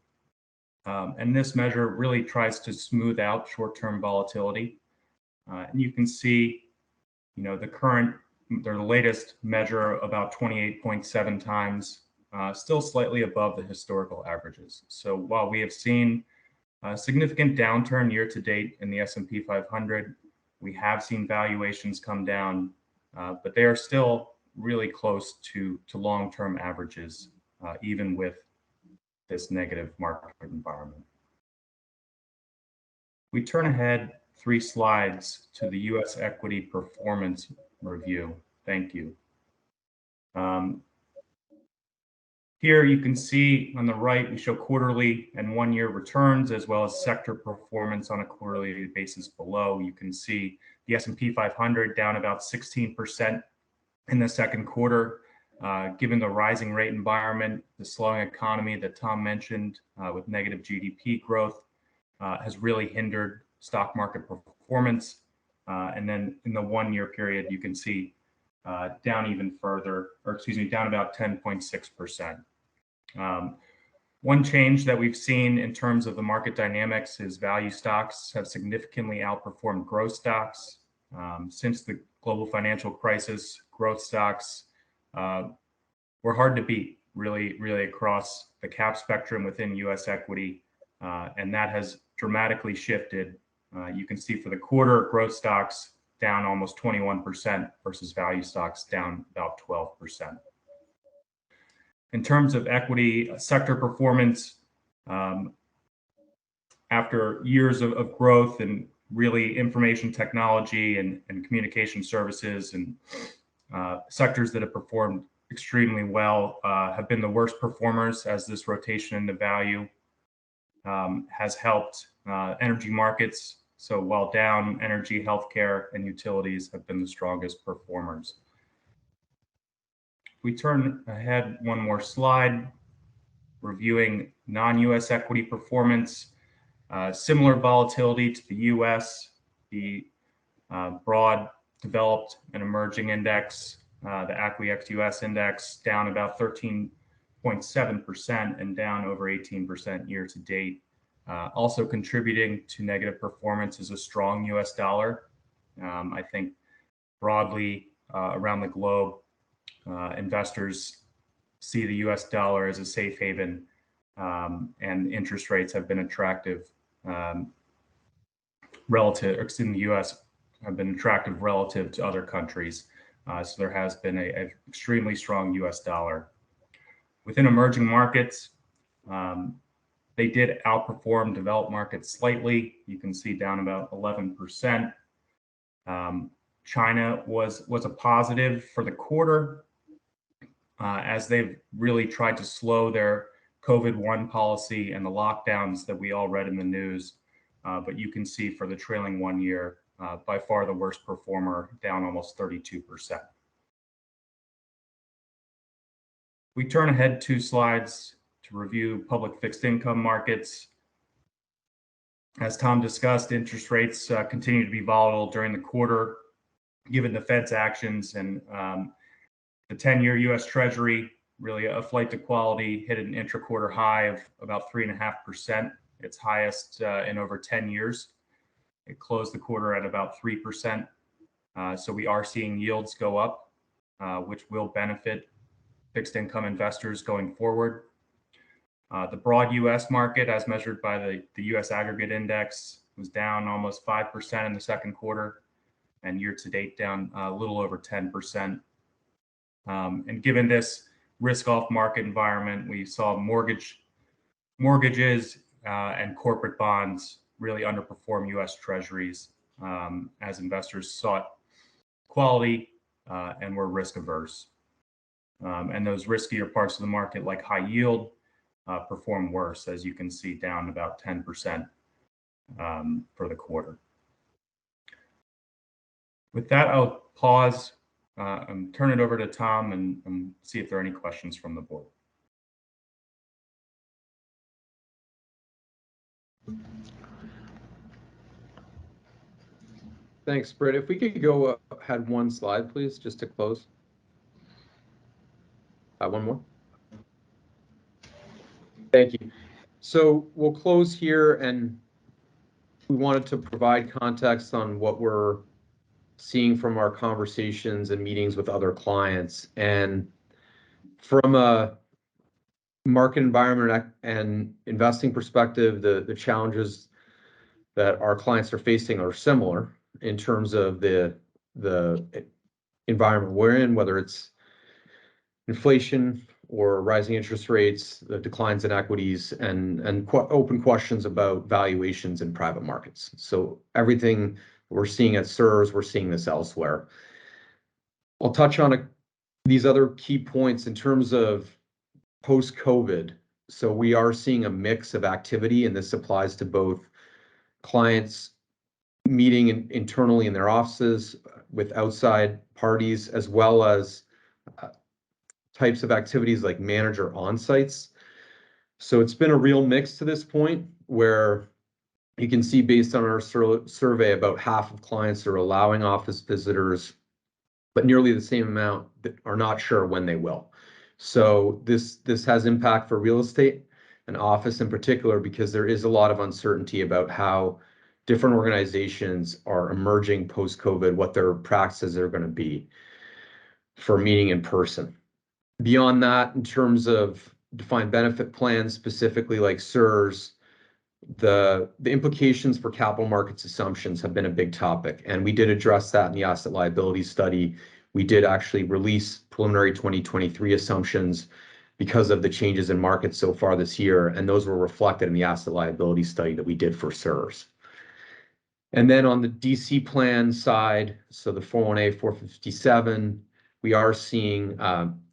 And this measure really tries to smooth out short-term volatility. And you can see, the latest measure about 28.7 times, still slightly above the historical averages. So while we have seen a significant downturn year to date in the S&P 500, we have seen valuations come down, but they are still really close to long-term averages, even with this negative market environment. We turn ahead 3 slides to the U.S. equity performance review. Thank you. Here you can see on the right, we show quarterly and one-year returns as well as sector performance on a quarterly basis below. You can see the S&P 500 down about 16% in the second quarter. Given the rising rate environment, the slowing economy that Tom mentioned with negative GDP growth has really hindered stock market performance. And then in the one-year period, you can see down even further, or excuse me, down about 10.6%. One change that we've seen in terms of the market dynamics is value stocks have significantly outperformed growth stocks. Since the global financial crisis, growth stocks were hard to beat, really across the cap spectrum within U.S. equity, and that has dramatically shifted. You can see for the quarter, growth stocks down almost 21% versus value stocks down about 12%. In terms of equity sector performance, after years of growth and really information technology and communication services and sectors that have performed extremely well have been the worst performers, as this rotation into value has helped energy markets. So while down, energy, healthcare, and utilities have been the strongest performers. We turn ahead one more slide, reviewing non-US equity performance. Similar volatility to the US, the broad developed and emerging index, the ACWI US index, down about 13.7% and down over 18% year to date. Also contributing to negative performance is a strong US dollar. I think broadly around the globe, investors see the US dollar as a safe haven, and interest rates have been attractive relative, in the US, have been attractive relative to other countries. So there has been an extremely strong US dollar. Within emerging markets, they did outperform developed markets slightly. You can see down about 11%. China was a positive for the quarter, as they've really tried to slow their COVID-1 policy and the lockdowns that we all read in the news. But you can see for the trailing 1 year, by far the worst performer, down almost 32%. We turn ahead 2 slides to review public fixed income markets. As Tom discussed, interest rates continue to be volatile during the quarter, given the Fed's actions, and the 10-year US Treasury, really a flight to quality, hit an intra-quarter high of about 3.5%, its highest in over 10 years. It closed the quarter at about 3%. So we are seeing yields go up, which will benefit fixed income investors going forward. The broad US market, as measured by the US aggregate index, was down almost 5% in the second quarter, and year to date down a little over 10%. And given this risk-off market environment, we saw mortgages and corporate bonds really underperform US Treasuries as investors sought quality and were risk averse. And those riskier parts of the market, like high yield, perform worse, as you can see, down about 10% for the quarter. With that, I'll pause and turn it over to Tom and see if there are any questions from the board. Thanks, Britt. If we could go ahead 1 slide, please, just to close. One more. Thank you. So we'll close here, and we wanted to provide context on what we're seeing from our conversations and meetings with other clients. And from a market environment and investing perspective, the challenges that our clients are facing are similar in terms of the environment we're in, whether it's inflation or rising interest rates, the declines in equities, and open questions about valuations in private markets. So everything we're seeing at SERS, we're seeing this elsewhere. I'll touch on these other key points in terms of post-COVID. So we are seeing a mix of activity, and this applies to both clients meeting internally in their offices with outside parties, as well as types of activities like manager on-sites. So it's been a real mix to this point, where you can see based on our survey, about half of clients are allowing office visitors, but nearly the same amount that are not sure when they will. So this has impact for real estate and office in particular, because there is a lot of uncertainty about how different organizations are emerging post-COVID, what their practices are going to be for meeting in person. Beyond that, in terms of defined benefit plans, specifically like SERS, the implications for capital markets assumptions have been a big topic, and we did address that in the asset liability study. We did actually release preliminary 2023 assumptions because of the changes in markets so far this year, and those were reflected in the asset liability study that we did for SERS. And then on the DC plan side, so the 401A, 457, we are seeing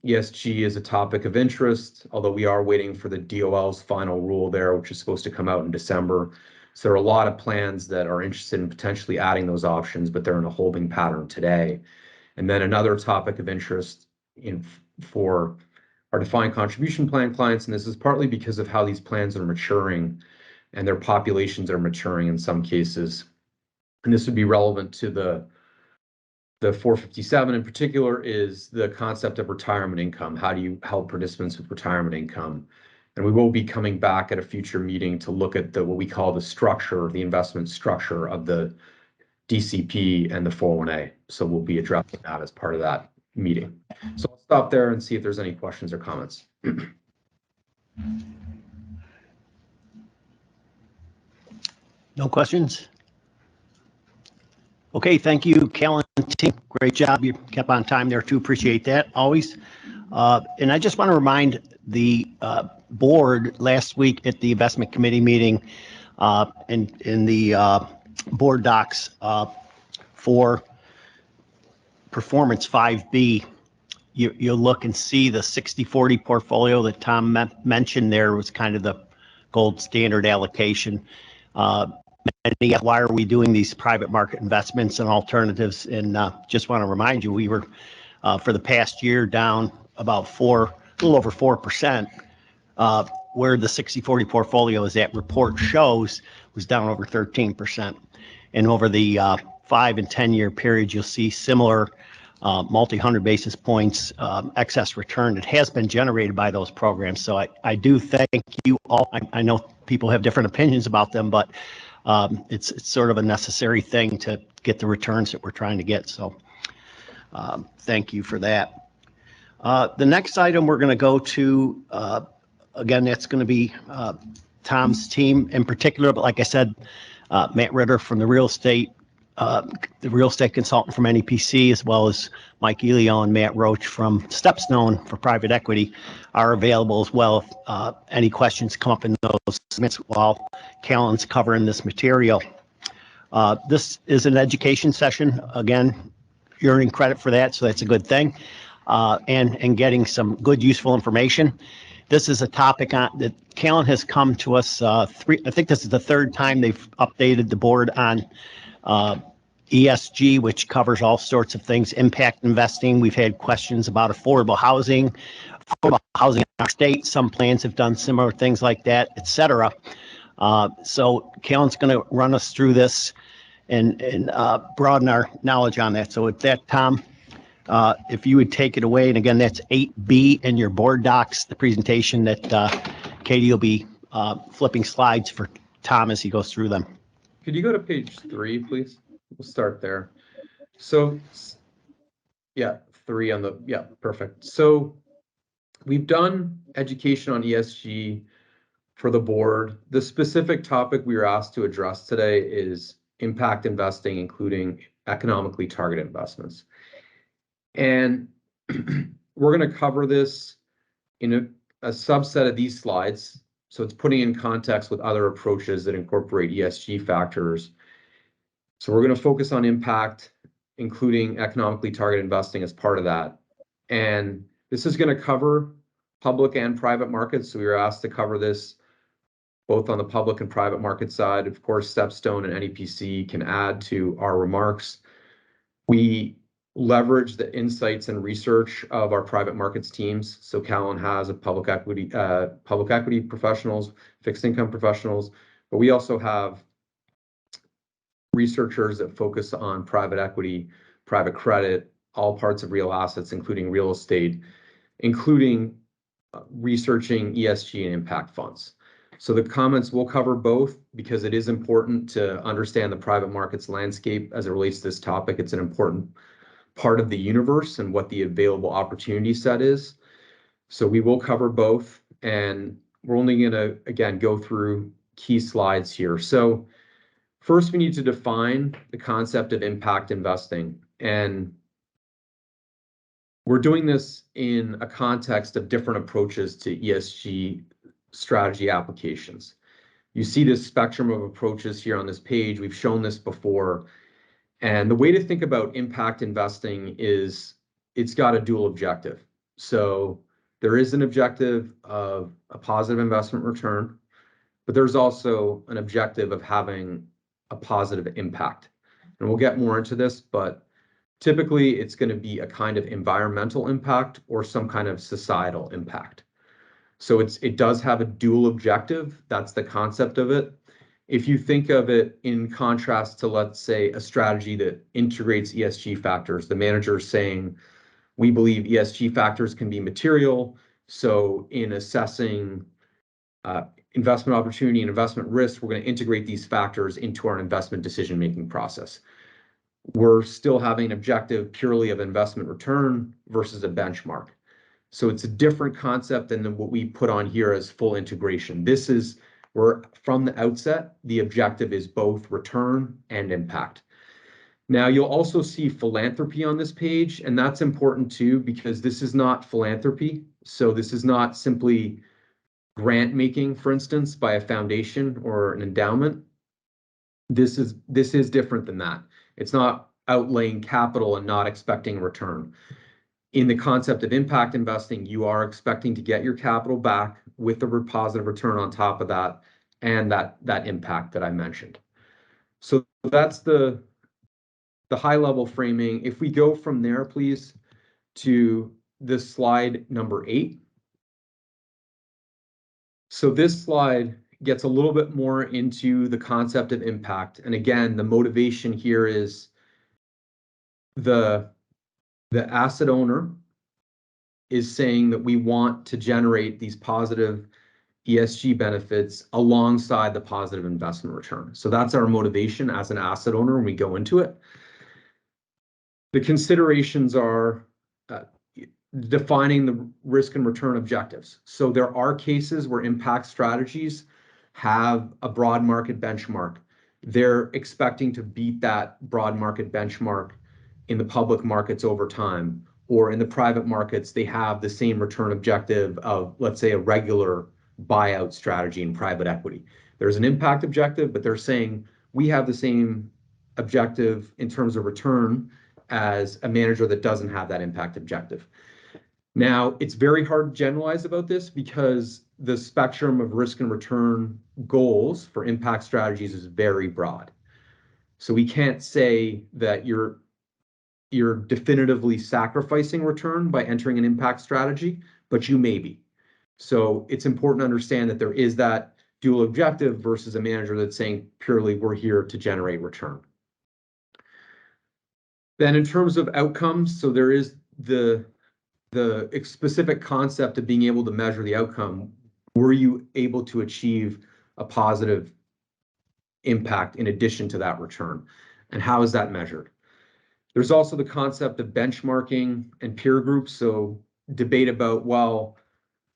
ESG as a topic of interest, although we are waiting for the DOL's final rule there, which is supposed to come out in December. So there are a lot of plans that are interested in potentially adding those options, but they're in a holding pattern today. And then another topic of interest for our defined contribution plan clients, and this is partly because of how these plans are maturing and their populations are maturing in some cases. And this would be relevant to the 457 in particular, is the concept of retirement income. How do you help participants with retirement income? And we will be coming back at a future meeting to look at what we call the structure, the investment structure of the DCP and the 401A. So we'll be addressing that as part of that meeting. So I'll stop there and see if there's any questions or comments. No questions? Okay, thank you, Callan team. Great job. You kept on time there too. Appreciate that always. And I just want to remind the board last week at the investment committee meeting in the board docs for performance 5B, you'll look and see the 60-40 portfolio that Tom mentioned there was kind of the gold standard allocation. Why are we doing these private market investments and alternatives? And just want to remind you, we were for the past year down about a little over 4%, where the 60-40 portfolio, as that report shows, was down over 13%. And over the 5 and 10 year period, you'll see similar multi-hundred basis points excess return that has been generated by those programs. So I do thank you all. I know people have different opinions about them, but it's sort of a necessary thing to get the returns that we're trying to get. So thank you for that. The next item we're going to go to, again, that's going to be Tom's team in particular, but like I said, Matt Ritter from the real estate consultant from NEPC, as well as Mike Elio and Matt Roach from Stepstone for private equity are available as well. If any questions come up in those minutes while Callan's covering this material. This is an education session. Again, you're earning credit for that, so that's a good thing. And getting some good, useful information. This is a topic that Callan has come to us I think this is the third time they've updated the board on ESG, which covers all sorts of things, impact investing. We've had questions about affordable housing in our state. Some plans have done similar things like that, et cetera. So Callan's going to run us through this and broaden our knowledge on that. So with that, Tom, if you would take it away. And again, that's 8B in your board docs, the presentation that Katie will be flipping slides for Tom as he goes through them. Could you go to page 3, please? We'll start there. So, yeah, 3 on the, yeah, perfect. So we've done education on ESG for the board. The specific topic we were asked to address today is impact investing, including economically targeted investments. And we're going to cover this in a subset of these slides. So it's putting in context with other approaches that incorporate ESG factors. So we're going to focus on impact, including economically targeted investing as part of that. And this is going to cover public and private markets. So we were asked to cover this both on the public and private market side. Of course, Stepstone and NEPC can add to our remarks. We leverage the insights and research of our private markets teams. So Callan has a public equity professionals, fixed income professionals, but we also have researchers that focus on private equity, private credit, all parts of real assets, including real estate, including researching ESG and impact funds. So the comments will cover both because it is important to understand the private markets landscape as it relates to this topic. It's an important part of the universe and what the available opportunity set is. So we will cover both, and we're only going to, again, go through key slides here. So first, we need to define the concept of impact investing. And we're doing this in a context of different approaches to ESG strategy applications. You see this spectrum of approaches here on this page. We've shown this before. And the way to think about impact investing is it's got a dual objective. So there is an objective of a positive investment return, but there's also an objective of having a positive impact. And we'll get more into this, but typically it's going to be a kind of environmental impact or some kind of societal impact. So it does have a dual objective. That's the concept of it. If you think of it in contrast to, let's say, a strategy that integrates ESG factors, the manager is saying, we believe ESG factors can be material. So in assessing investment opportunity and investment risk, we're going to integrate these factors into our investment decision-making process. We're still having an objective purely of investment return versus a benchmark. So it's a different concept than what we put on here as full integration. This is where from the outset, the objective is both return and impact. Now, you'll also see philanthropy on this page, and that's important too, because this is not philanthropy. So this is not simply grant making, for instance, by a foundation or an endowment. This is different than that. It's not outlaying capital and not expecting a return. In the concept of impact investing, you are expecting to get your capital back with a positive return on top of that and that impact that I mentioned. So that's the high level framing. If we go from there, please, to this slide number 8. So this slide gets a little bit more into the concept of impact. And again, the motivation here is the asset owner is saying that we want to generate these positive ESG benefits alongside the positive investment return. So that's our motivation as an asset owner when we go into it. The considerations are defining the risk and return objectives. So there are cases where impact strategies have a broad market benchmark. They're expecting to beat that broad market benchmark in the public markets over time, or in the private markets, they have the same return objective of, let's say, a regular buyout strategy in private equity. There's an impact objective, but they're saying we have the same objective in terms of return as a manager that doesn't have that impact objective. Now, it's very hard to generalize about this because the spectrum of risk and return goals for impact strategies is very broad. So we can't say that you're definitively sacrificing return by entering an impact strategy, but you may be. So it's important to understand that there is that dual objective versus a manager that's saying purely we're here to generate return. Then in terms of outcomes, so there is the specific concept of being able to measure the outcome. Were you able to achieve a positive impact in addition to that return? And how is that measured? There's also the concept of benchmarking and peer groups. So debate about, well,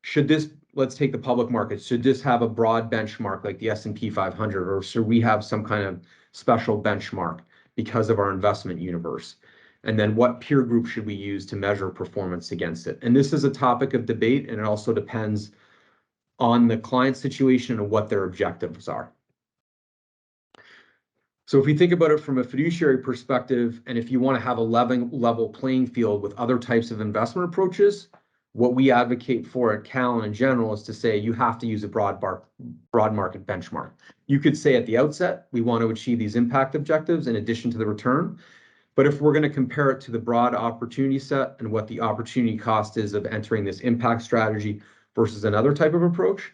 should this, let's take the public markets, should this have a broad benchmark like the S&P 500, or should we have some kind of special benchmark because of our investment universe? And then what peer group should we use to measure performance against it? And this is a topic of debate, and it also depends on the client situation and what their objectives are. So if we think about it from a fiduciary perspective, and if you want to have a level playing field with other types of investment approaches, What we advocate for at Callan in general is to say you have to use a broad market benchmark. You could say at the outset, we want to achieve these impact objectives in addition to the return. But if we're going to compare it to the broad opportunity set and what the opportunity cost is of entering this impact strategy versus another type of approach,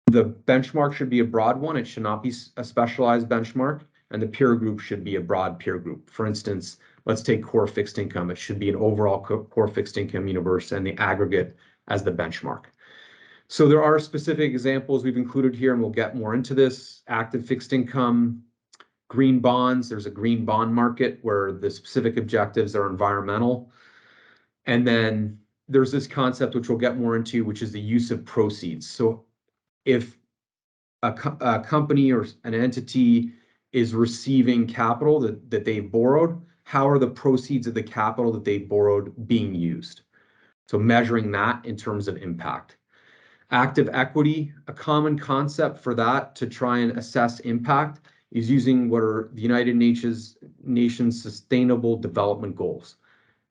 the benchmark should be a broad one. It should not be a specialized benchmark, and the peer group should be a broad peer group. For instance, let's take core fixed income. It should be an overall core fixed income universe and the aggregate as the benchmark. So there are specific examples we've included here, and we'll get more into this. Active fixed income, green bonds. There's a green bond market where the specific objectives are environmental. And then there's this concept, which we'll get more into, which is the use of proceeds. So if a company or an entity is receiving capital that they've borrowed, how are the proceeds of the capital that they borrowed being used? So measuring that in terms of impact. Active equity, a common concept for that to try and assess impact is using what are the United Nations Sustainable Development Goals.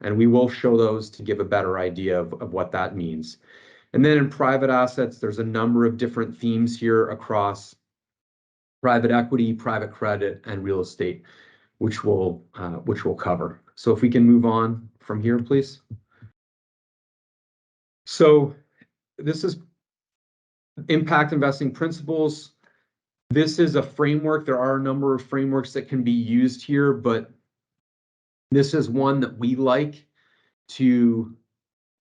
And we will show those to give a better idea of what that means. And then in private assets, there's a number of different themes here across private equity, private credit, and real estate, which we'll cover. So if we can move on from here, please. So this is impact investing principles. This is a framework. There are a number of frameworks that can be used here, but this is one that we like to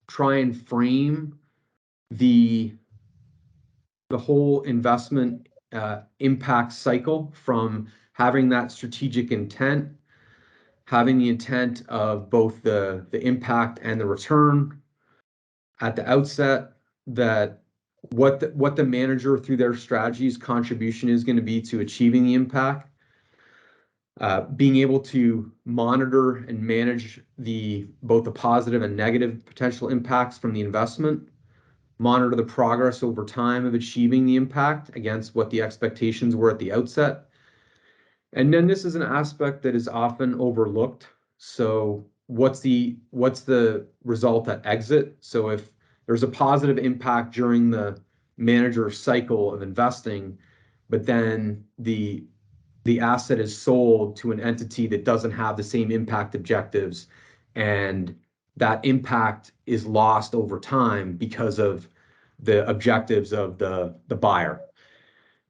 try and frame the whole investment impact cycle, from having that strategic intent, having the intent of both the impact and the return at the outset, that what the manager through their strategies contribution is going to be to achieving the impact, being able to monitor and manage both the positive and negative potential impacts from the investment, monitor the progress over time of achieving the impact against what the expectations were at the outset. And then this is an aspect that is often overlooked. So what's the result at exit? So if there's a positive impact during the manager cycle of investing, but then the asset is sold to an entity that doesn't have the same impact objectives, and that impact is lost over time because of the objectives of the buyer.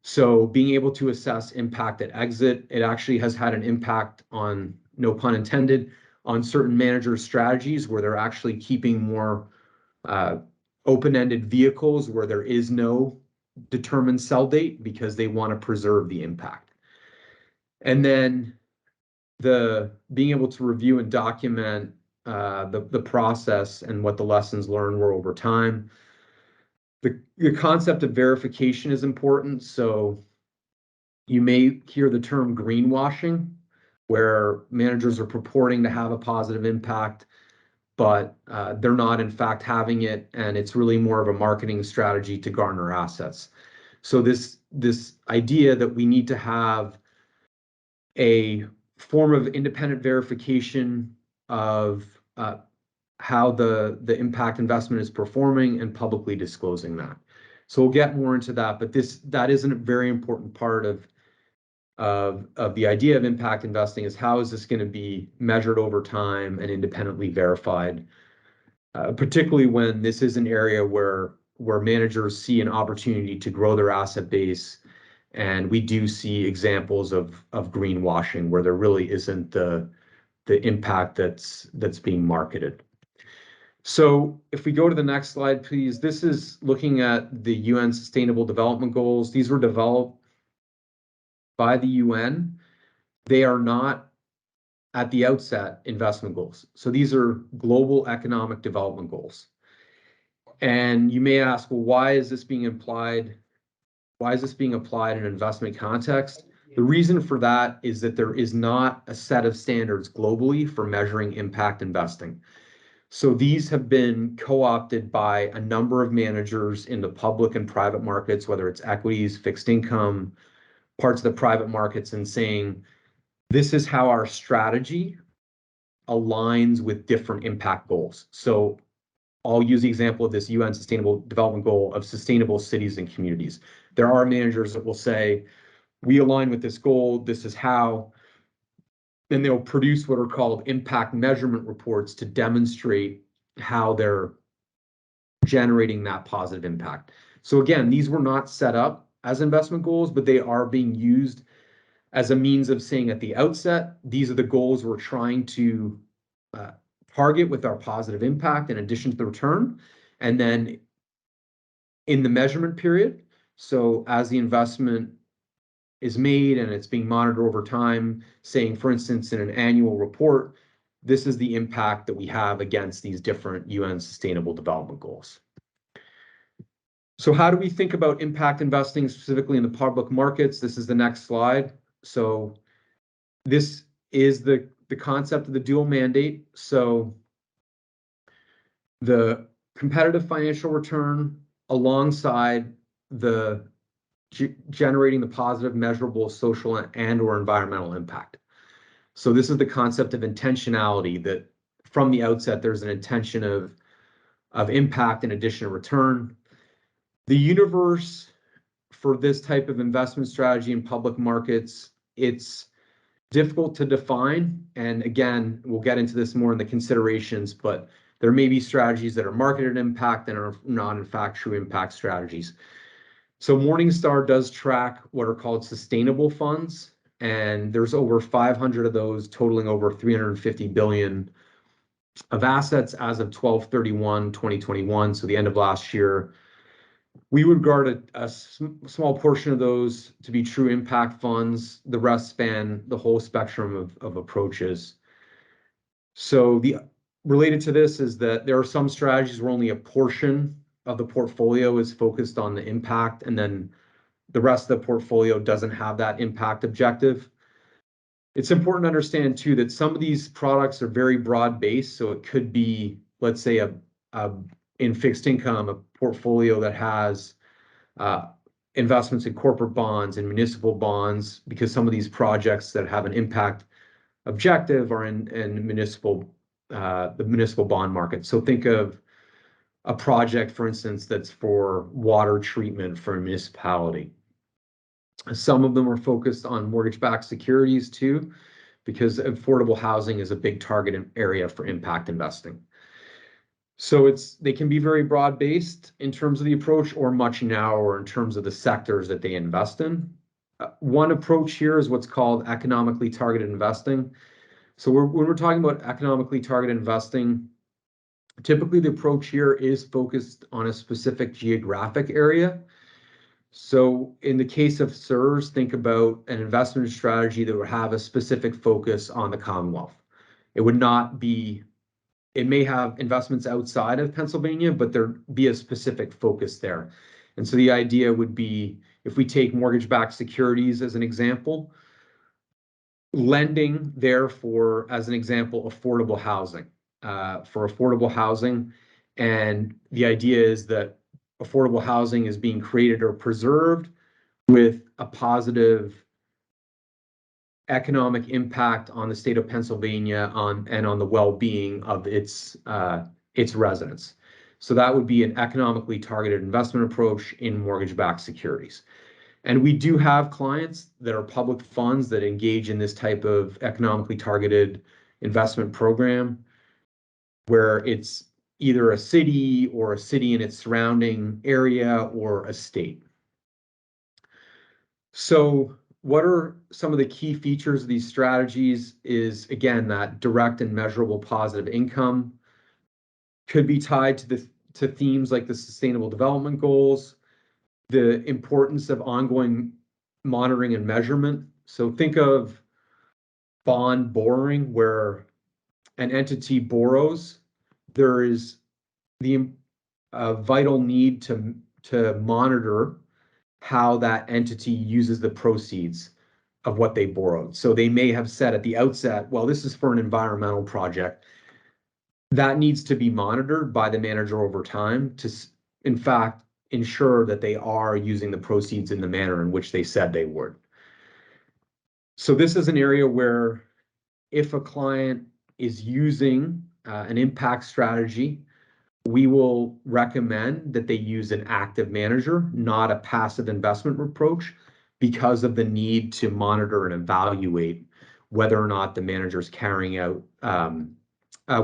So being able to assess impact at exit, it actually has had an impact on, no pun intended, on certain managers' strategies where they're actually keeping more open-ended vehicles where there is no determined sell date because they want to preserve the impact. And then being able to review and document the process and what the lessons learned were over time. The concept of verification is important. So you may hear the term greenwashing, where managers are purporting to have a positive impact, but they're not in fact having it, and it's really more of a marketing strategy to garner assets. So this idea that we need to have a form of independent verification of how the impact investment is performing and publicly disclosing that. So we'll get more into that, but that is a very important part of the idea of impact investing, is how is this going to be measured over time and independently verified, particularly when this is an area where managers see an opportunity to grow their asset base. And we do see examples of greenwashing where there really isn't the impact that's being marketed. So if we go to the next slide, please, this is looking at the UN Sustainable Development Goals. These were developed by the UN. They are not at the outset investment goals. So these are global economic development goals. And you may ask, well, why is this being applied? Why is this being applied in an investment context? The reason for that is that there is not a set of standards globally for measuring impact investing. So these have been co-opted by a number of managers in the public and private markets, whether it's equities, fixed income, parts of the private markets, and saying, this is how our strategy aligns with different impact goals. So I'll use the example of this UN Sustainable Development Goal of sustainable cities and communities. There are managers that will say, we align with this goal, this is how, and they'll produce what are called impact measurement reports to demonstrate how they're generating that positive impact. So again, these were not set up as investment goals, but they are being used as a means of saying at the outset, these are the goals we're trying to target with our positive impact in addition to the return. And then in the measurement period, so as the investment is made and it's being monitored over time, saying, for instance, in an annual report, this is the impact that we have against these different UN Sustainable Development Goals. So how do we think about impact investing specifically in the public markets? This is the next slide. So this is the concept of the dual mandate. So the competitive financial return alongside the generating the positive measurable social and or environmental impact. So this is the concept of intentionality, that from the outset there's an intention of impact in addition to return. The universe for this type of investment strategy in public markets, it's difficult to define. And again, we'll get into this more in the considerations, but there may be strategies that are marketed impact and are not in fact true impact strategies. So Morningstar does track what are called sustainable funds, and there's over 500 of those totaling over 350 billion of assets as of 12/31/2021, so the end of last year. We would regard a small portion of those to be true impact funds. The rest span the whole spectrum of approaches. So related to this is that there are some strategies where only a portion of the portfolio is focused on the impact, and then the rest of the portfolio doesn't have that impact objective. It's important to understand too that some of these products are very broad based. So it could be, let's say, in fixed income, a portfolio that has investments in corporate bonds and municipal bonds, because some of these projects that have an impact objective are in the municipal bond market. So think of a project, for instance, that's for water treatment for a municipality. Some of them are focused on mortgage-backed securities too, because affordable housing is a big target area for impact investing. So they can be very broad-based in terms of the approach, or much narrower in terms of the sectors that they invest in. One approach here is what's called economically targeted investing. So when we're talking about economically targeted investing, typically the approach here is focused on a specific geographic area. So in the case of SERS, think about an investment strategy that would have a specific focus on the Commonwealth. It may have investments outside of Pennsylvania, but there'd be a specific focus there. And so the idea would be, if we take mortgage-backed securities as an example, lending there for, as an example, affordable housing, for affordable housing. And the idea is that affordable housing is being created or preserved with a positive economic impact on the state of Pennsylvania and on the well-being of its residents. So that would be an economically targeted investment approach in mortgage-backed securities. And we do have clients that are public funds that engage in this type of economically targeted investment program, where it's either a city or a city in its surrounding area or a state. So what are some of the key features of these strategies is, again, that direct and measurable positive income could be tied to themes like the Sustainable Development Goals, the importance of ongoing monitoring and measurement. So think of bond borrowing, where an entity borrows. There is the vital need to monitor how that entity uses the proceeds of what they borrowed. So they may have said at the outset, well, this is for an environmental project. That needs to be monitored by the manager over time to, in fact, ensure that they are using the proceeds in the manner in which they said they would. So this is an area where if a client is using an impact strategy we will recommend that they use an active manager, not a passive investment approach, because of the need to monitor and evaluate whether or not the manager is carrying out,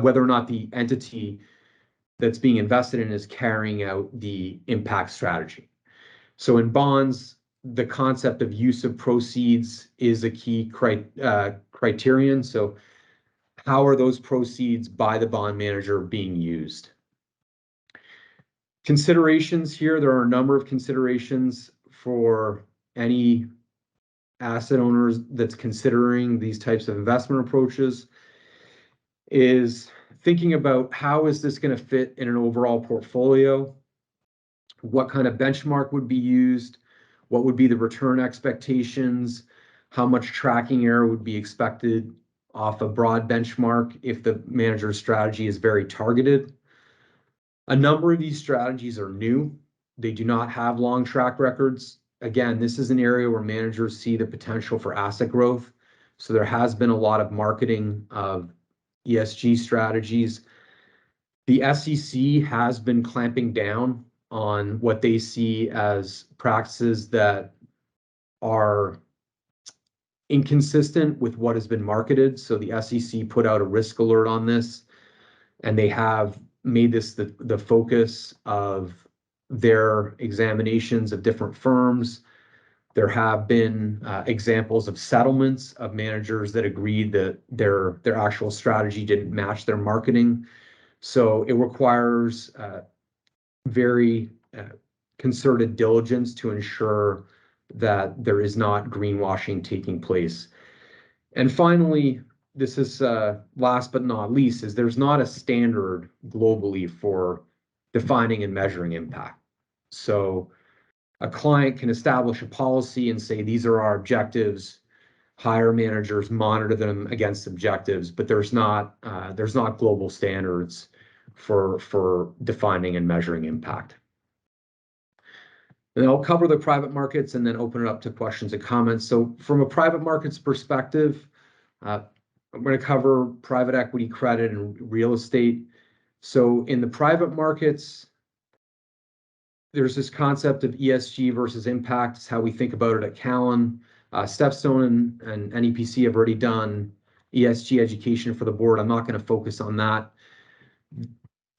whether or not the entity that's being invested in is carrying out the impact strategy. So in bonds, the concept of use of proceeds is a key criterion. So how are those proceeds by the bond manager being used? Considerations here, there are a number of considerations for any asset owners that's considering these types of investment approaches, is thinking about how is this going to fit in an overall portfolio? What kind of benchmark would be used? What would be the return expectations? How much tracking error would be expected off a broad benchmark if the manager's strategy is very targeted? A number of these strategies are new. They do not have long track records. Again, this is an area where managers see the potential for asset growth. So there has been a lot of marketing of ESG strategies. The SEC has been clamping down on what they see as practices that are inconsistent with what has been marketed. So the SEC put out a risk alert on this, and they have made this the focus of their examinations of different firms. There have been examples of settlements of managers that agreed that their actual strategy didn't match their marketing. So it requires very concerted diligence to ensure that there is not greenwashing taking place. And finally, this is last but not least, is there's not a standard globally for defining and measuring impact. So a client can establish a policy and say, these are our objectives, hire managers, monitor them against objectives, but there's not global standards for defining and measuring impact. And I'll cover the private markets and then open it up to questions and comments. So from a private markets perspective, I'm going to cover private equity, credit, and real estate. So in the private markets, there's this concept of ESG versus impact. It's how we think about it at Callan. Stepstone and NEPC have already done ESG education for the board. I'm not going to focus on that.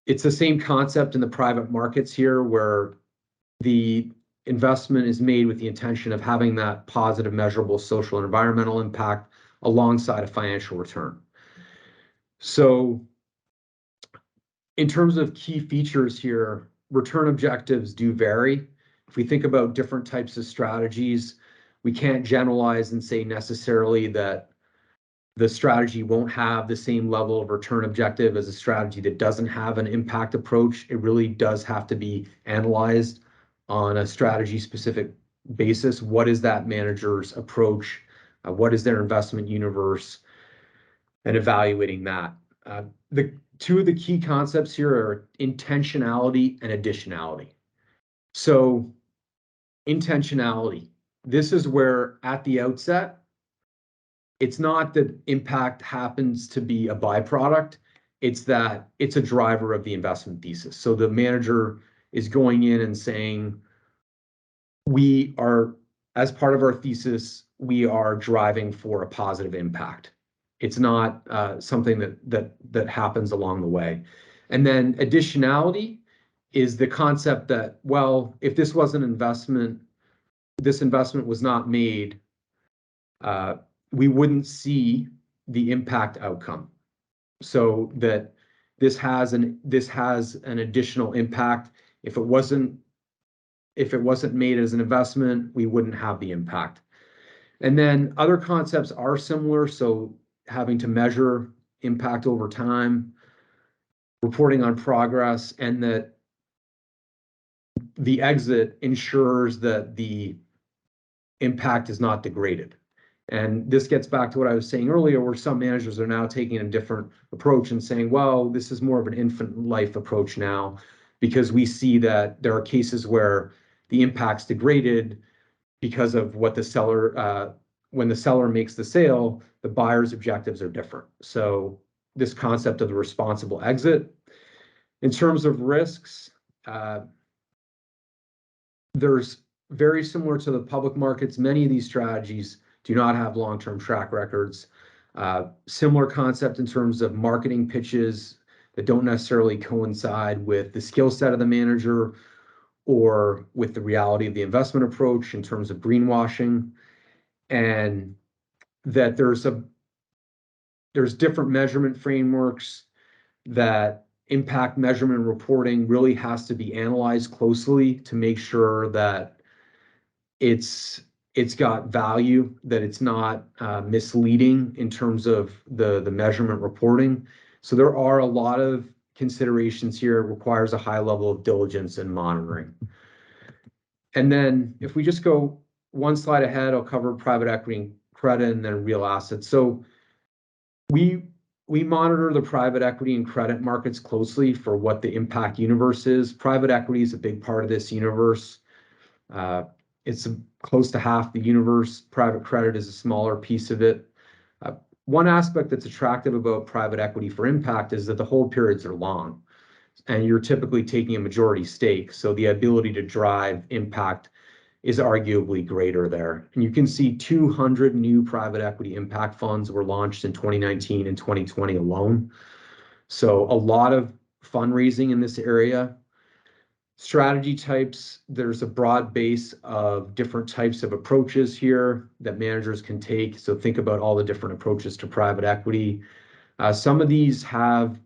It's the same concept in the private markets here, where the investment is made with the intention of having that positive, measurable social and environmental impact alongside a financial return. So in terms of key features here, return objectives do vary. If we think about different types of strategies, we can't generalize and say necessarily that the strategy won't have the same level of return objective as a strategy that doesn't have an impact approach. It really does have to be analyzed on a strategy specific basis. What is that manager's approach? What is their investment universe? And evaluating that. The two of the key concepts here are intentionality and additionality. So intentionality, this is where at the outset, it's not that impact happens to be a byproduct, it's that it's a driver of the investment thesis. So the manager is going in and saying, we are, as part of our thesis, we are driving for a positive impact. It's not something that happens along the way. And then additionality is the concept that, well, if this was an investment, this investment was not made, we wouldn't see the impact outcome. So that this has an additional impact. If it wasn't made as an investment, we wouldn't have the impact. And then other concepts are similar. So having to measure impact over time, reporting on progress, and that the exit ensures that the impact is not degraded. And this gets back to what I was saying earlier, where some managers are now taking a different approach and saying, well, this is more of an infant life approach now, because we see that there are cases where the impact's degraded because of what the seller, when the seller makes the sale, the buyer's objectives are different. So this concept of the responsible exit. In terms of risks, there's very similar to the public markets. Many of these strategies do not have long-term track records. Similar concept in terms of marketing pitches that don't necessarily coincide with the skill set of the manager or with the reality of the investment approach in terms of greenwashing, and that there's different measurement frameworks, that impact measurement and reporting really has to be analyzed closely to make sure that it's got value, that it's not misleading in terms of the measurement reporting. So there are a lot of considerations here. It requires a high level of diligence and monitoring. And then if we just go one slide ahead, I'll cover private equity and credit and then real assets. So we monitor the private equity and credit markets closely for what the impact universe is. Private equity is a big part of this universe. It's close to half the universe. Private credit is a smaller piece of it. One aspect that's attractive about private equity for impact is that the hold periods are long, and you're typically taking a majority stake. So the ability to drive impact is arguably greater there. And you can see 200 new private equity impact funds were launched in 2019 and 2020 alone. So a lot of fundraising in this area. Strategy types, there's a broad base of different types of approaches here that managers can take. So think about all the different approaches to private equity. Some of these have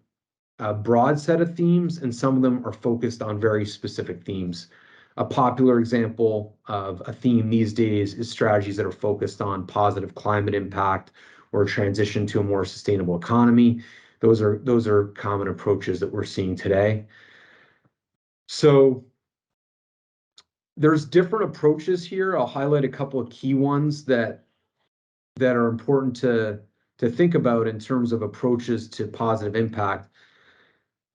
a broad set of themes, and some of them are focused on very specific themes. A popular example of a theme these days is strategies that are focused on positive climate impact or transition to a more sustainable economy. Those are common approaches that we're seeing today. So there's different approaches here. I'll highlight a couple of key ones that are important to think about in terms of approaches to positive impact.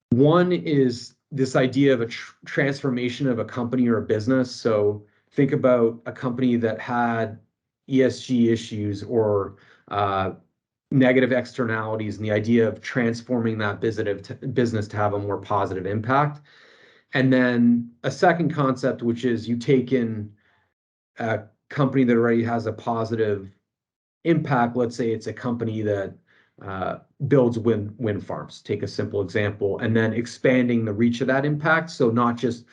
One is this idea of a transformation of a company or a business. So think about a company that had ESG issues or negative externalities, and the idea of transforming that business to have a more positive impact. And then a second concept, which is you take in a company that already has a positive impact. Let's say it's a company that builds wind farms, take a simple example, and then expanding the reach of that impact. So not just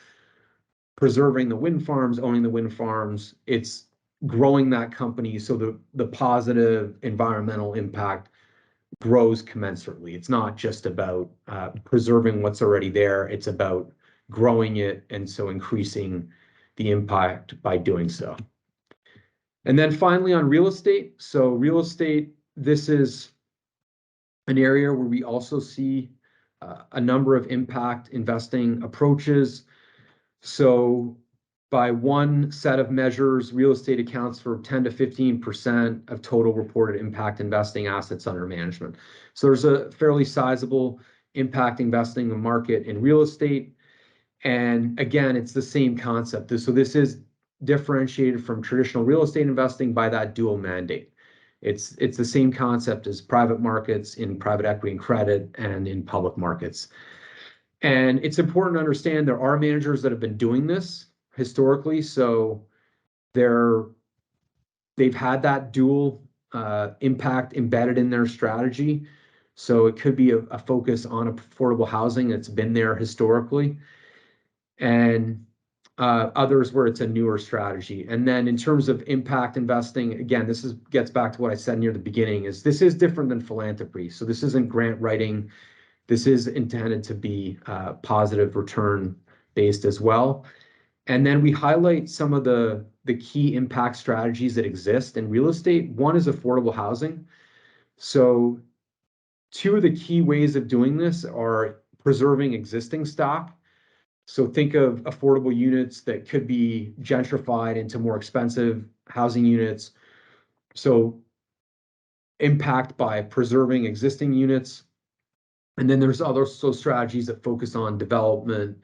preserving the wind farms, owning the wind farms, it's growing that company so the positive environmental impact grows commensurately. It's not just about preserving what's already there, it's about growing it and so increasing the impact by doing so. And then finally on real estate. So real estate, this is an area where we also see a number of impact investing approaches. So by one set of measures, real estate accounts for 10 to 15% of total reported impact investing assets under management. So there's a fairly sizable impact investing market in real estate. And again, it's the same concept. So this is differentiated from traditional real estate investing by that dual mandate. It's the same concept as private markets in private equity and credit and in public markets. And it's important to understand there are managers that have been doing this historically. So they've had that dual impact embedded in their strategy. So it could be a focus on affordable housing that's been there historically. And others where it's a newer strategy. And then in terms of impact investing, again, gets back to what I said near the beginning, is this is different than philanthropy. So this isn't grant writing. This is intended to be positive return based as well. And then we highlight some of the key impact strategies that exist in real estate. One is affordable housing. So two of the key ways of doing this are preserving existing stock. So think of affordable units that could be gentrified into more expensive housing units. So impact by preserving existing units. And then there's other strategies that focus on development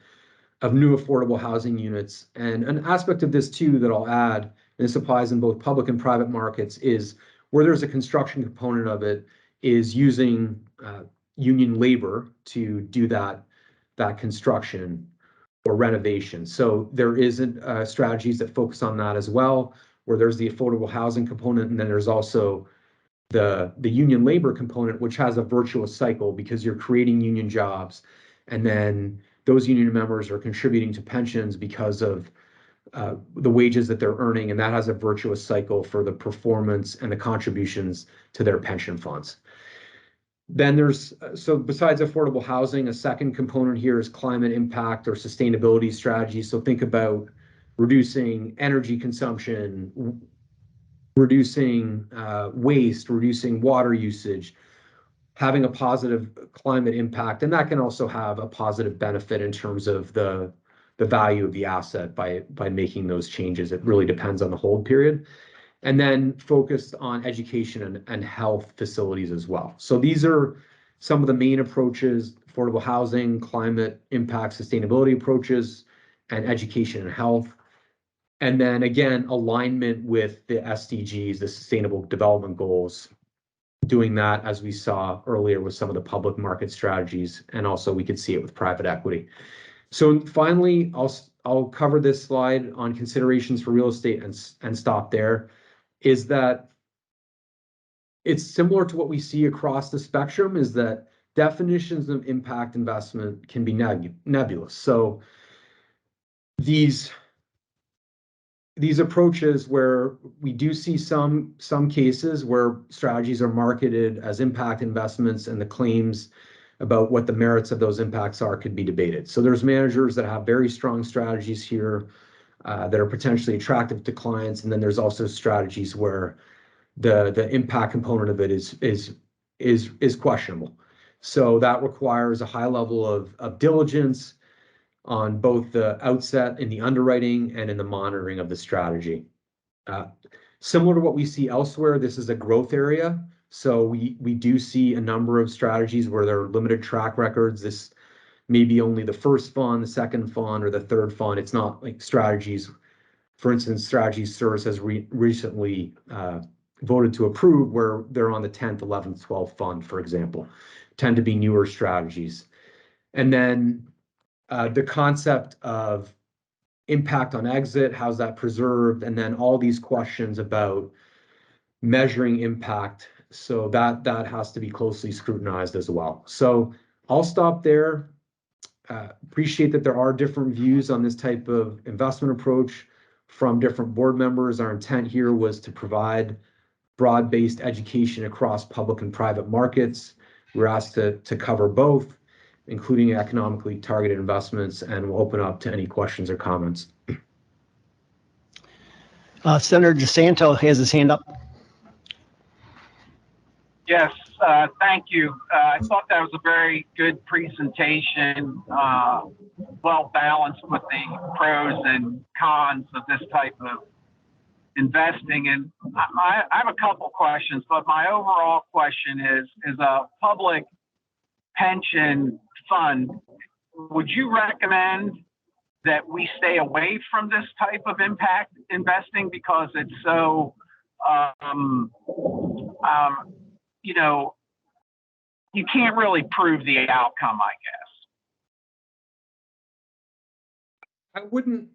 of new affordable housing units. And an aspect of this too that I'll add, and this applies in both public and private markets, is where there's a construction component of it, is using union labor to do that that construction or renovation. So there isn't strategies that focus on that as well, where there's the affordable housing component, and then there's also the union labor component, which has a virtuous cycle because you're creating union jobs, and then those union members are contributing to pensions because of the wages that they're earning, and that has a virtuous cycle for the performance and the contributions to their pension funds. Then there's, so besides affordable housing, a second component here is climate impact or sustainability strategies. So think about reducing energy consumption, reducing waste, reducing water usage, having a positive climate impact. And that can also have a positive benefit in terms of the value of the asset by making those changes. It really depends on the hold period. And then focused on education and health facilities as well. So these are some of the main approaches: affordable housing, climate impact, sustainability approaches, and education and health. And then again, alignment with the SDGs, the Sustainable Development Goals, doing that as we saw earlier with some of the public market strategies, and also we could see it with private equity. So finally, I'll cover this slide on considerations for real estate and stop there. Is that it's similar to what we see across the spectrum, is that definitions of impact investment can be nebulous. So these approaches where we do see some cases where strategies are marketed as impact investments and the claims about what the merits of those impacts are could be debated. So there's managers that have very strong strategies here that are potentially attractive to clients, and then there's also strategies where the impact component of it is questionable. So that requires a high level of diligence on both the outset in the underwriting and in the monitoring of the strategy. Similar to what we see elsewhere, this is a growth area. So we do see a number of strategies where there are limited track records. This may be only the first fund, the second fund, or the third fund. It's not like strategies. For instance, strategies SERS has recently voted to approve where they're on the 10th, 11th, 12th fund, for example, tend to be newer strategies. And then the concept of impact on exit, how's that preserved? And then all these questions about measuring impact. So that has to be closely scrutinized as well. So I'll stop there. Appreciate that there are different views on this type of investment approach from different board members. Our intent here was to provide broad-based education across public and private markets. We're asked to cover both, including economically targeted investments, and we'll open up to any questions or comments. Senator DeSanto has his hand up. Yes, thank you. I thought that was a very good presentation, well balanced with the pros and cons of this type of investing. And I have a couple questions, but my overall question is a public pension fund, would you recommend that we stay away from this type of impact investing because it's so, you can't really prove the outcome, I guess? I wouldn't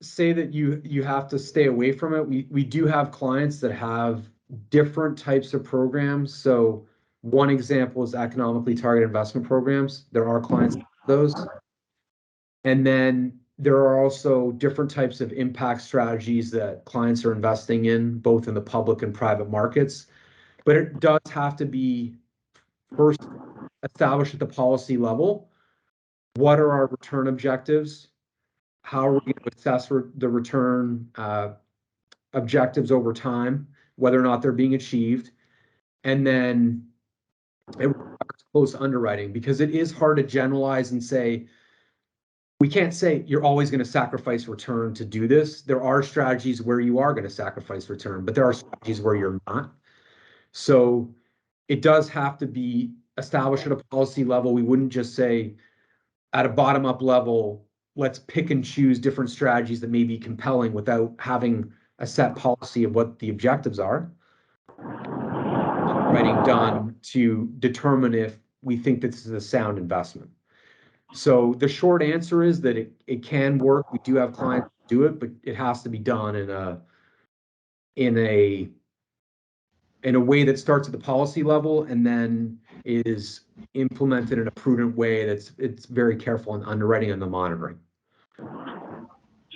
say that you have to stay away from it. We do have clients that have different types of programs. So one example is economically targeted investment programs. There are clients that have those. And then there are also different types of impact strategies that clients are investing in, both in the public and private markets. But it does have to be first established at the policy level. What are our return objectives? How are we going to assess the return objectives over time, whether or not they're being achieved? And then it requires close underwriting, because it is hard to generalize and say, we can't say you're always going to sacrifice return to do this. There are strategies where you are going to sacrifice return, but there are strategies where you're not. So it does have to be established at a policy level. We wouldn't just say at a bottom-up level, let's pick and choose different strategies that may be compelling without having a set policy of what the objectives are. Writing done to determine if we think this is a sound investment. So the short answer is that it can work. We do have clients do it, but it has to be done in a way that starts at the policy level and then is implemented in a prudent way it's very careful in underwriting and the monitoring.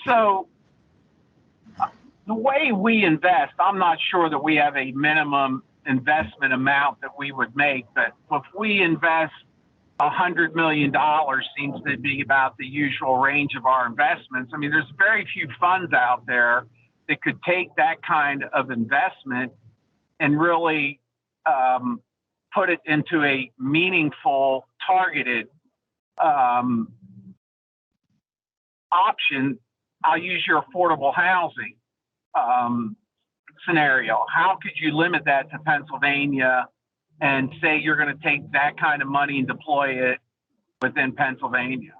So the way we invest, I'm not sure that we have a minimum investment amount that we would make, but if we invest $100 million seems to be about the usual range of our investments. I mean, there's very few funds out there that could take that kind of investment and really put it into a meaningful, targeted option. I'll use your affordable housing scenario. How could you limit that to Pennsylvania and say you're going to take that kind of money and deploy it within Pennsylvania?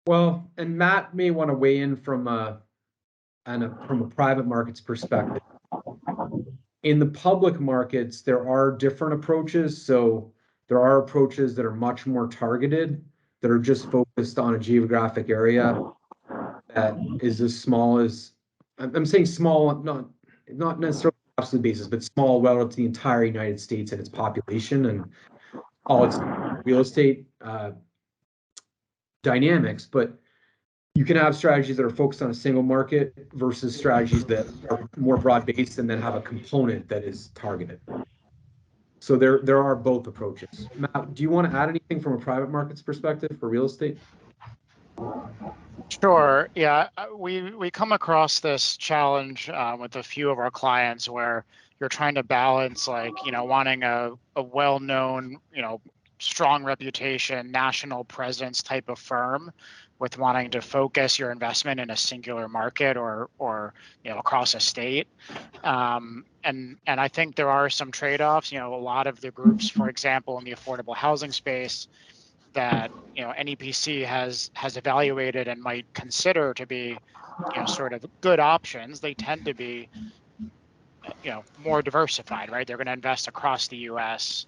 Well, and Matt may want to weigh in from a private markets perspective. In the public markets, there are different approaches. So there are approaches that are much more targeted, that are just focused on a geographic area that is as small as, I'm saying small, not necessarily absolute basis, but small relative to the entire United States and its population and all its real estate dynamics. But you can have strategies that are focused on a single market versus strategies that are more broad-based and then have a component that is targeted. So there are both approaches. Matt, do you want to add anything from a private markets perspective for real estate? Sure. Yeah, we come across this challenge with a few of our clients where you're trying to balance, like, wanting a well-known, strong reputation, national presence type of firm with wanting to focus your investment in a singular market or across a state. And I think there are some trade-offs. A lot of the groups, for example, in the affordable housing space that NEPC has evaluated and might consider to be sort of good options, they tend to be more diversified, right? They're going to invest across the U.S.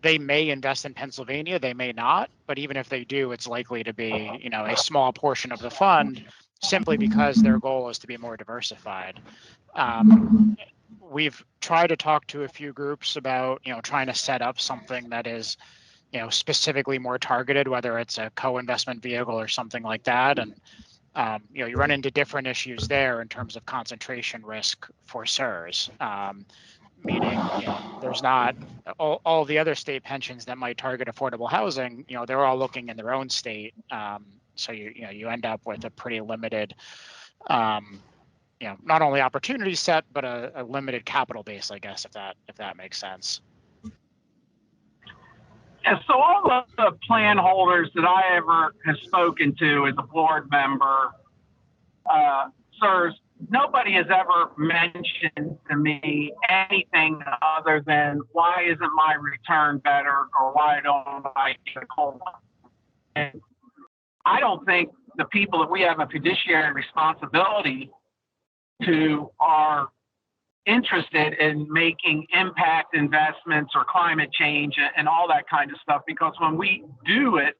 They may invest in Pennsylvania, they may not, but even if they do, it's likely to be a small portion of the fund, simply because their goal is to be more diversified. We've tried to talk to a few groups about trying to set up something that is specifically more targeted, whether it's a co-investment vehicle or something like that. And you run into different issues there in terms of concentration risk for SERS, meaning there's not all the other state pensions that might target affordable housing. They're all looking in their own state, so you end up with a pretty limited, not only opportunity set but a limited capital base, I guess, if that makes sense. Yeah, so all the plan holders that I ever have spoken to as a board member, SERS, nobody has ever mentioned to me anything other than, why isn't my return better, or why don't I get a COLA? And I don't think the people that we have a fiduciary responsibility to are interested in making impact investments or climate change and all that kind of stuff, because when we do it,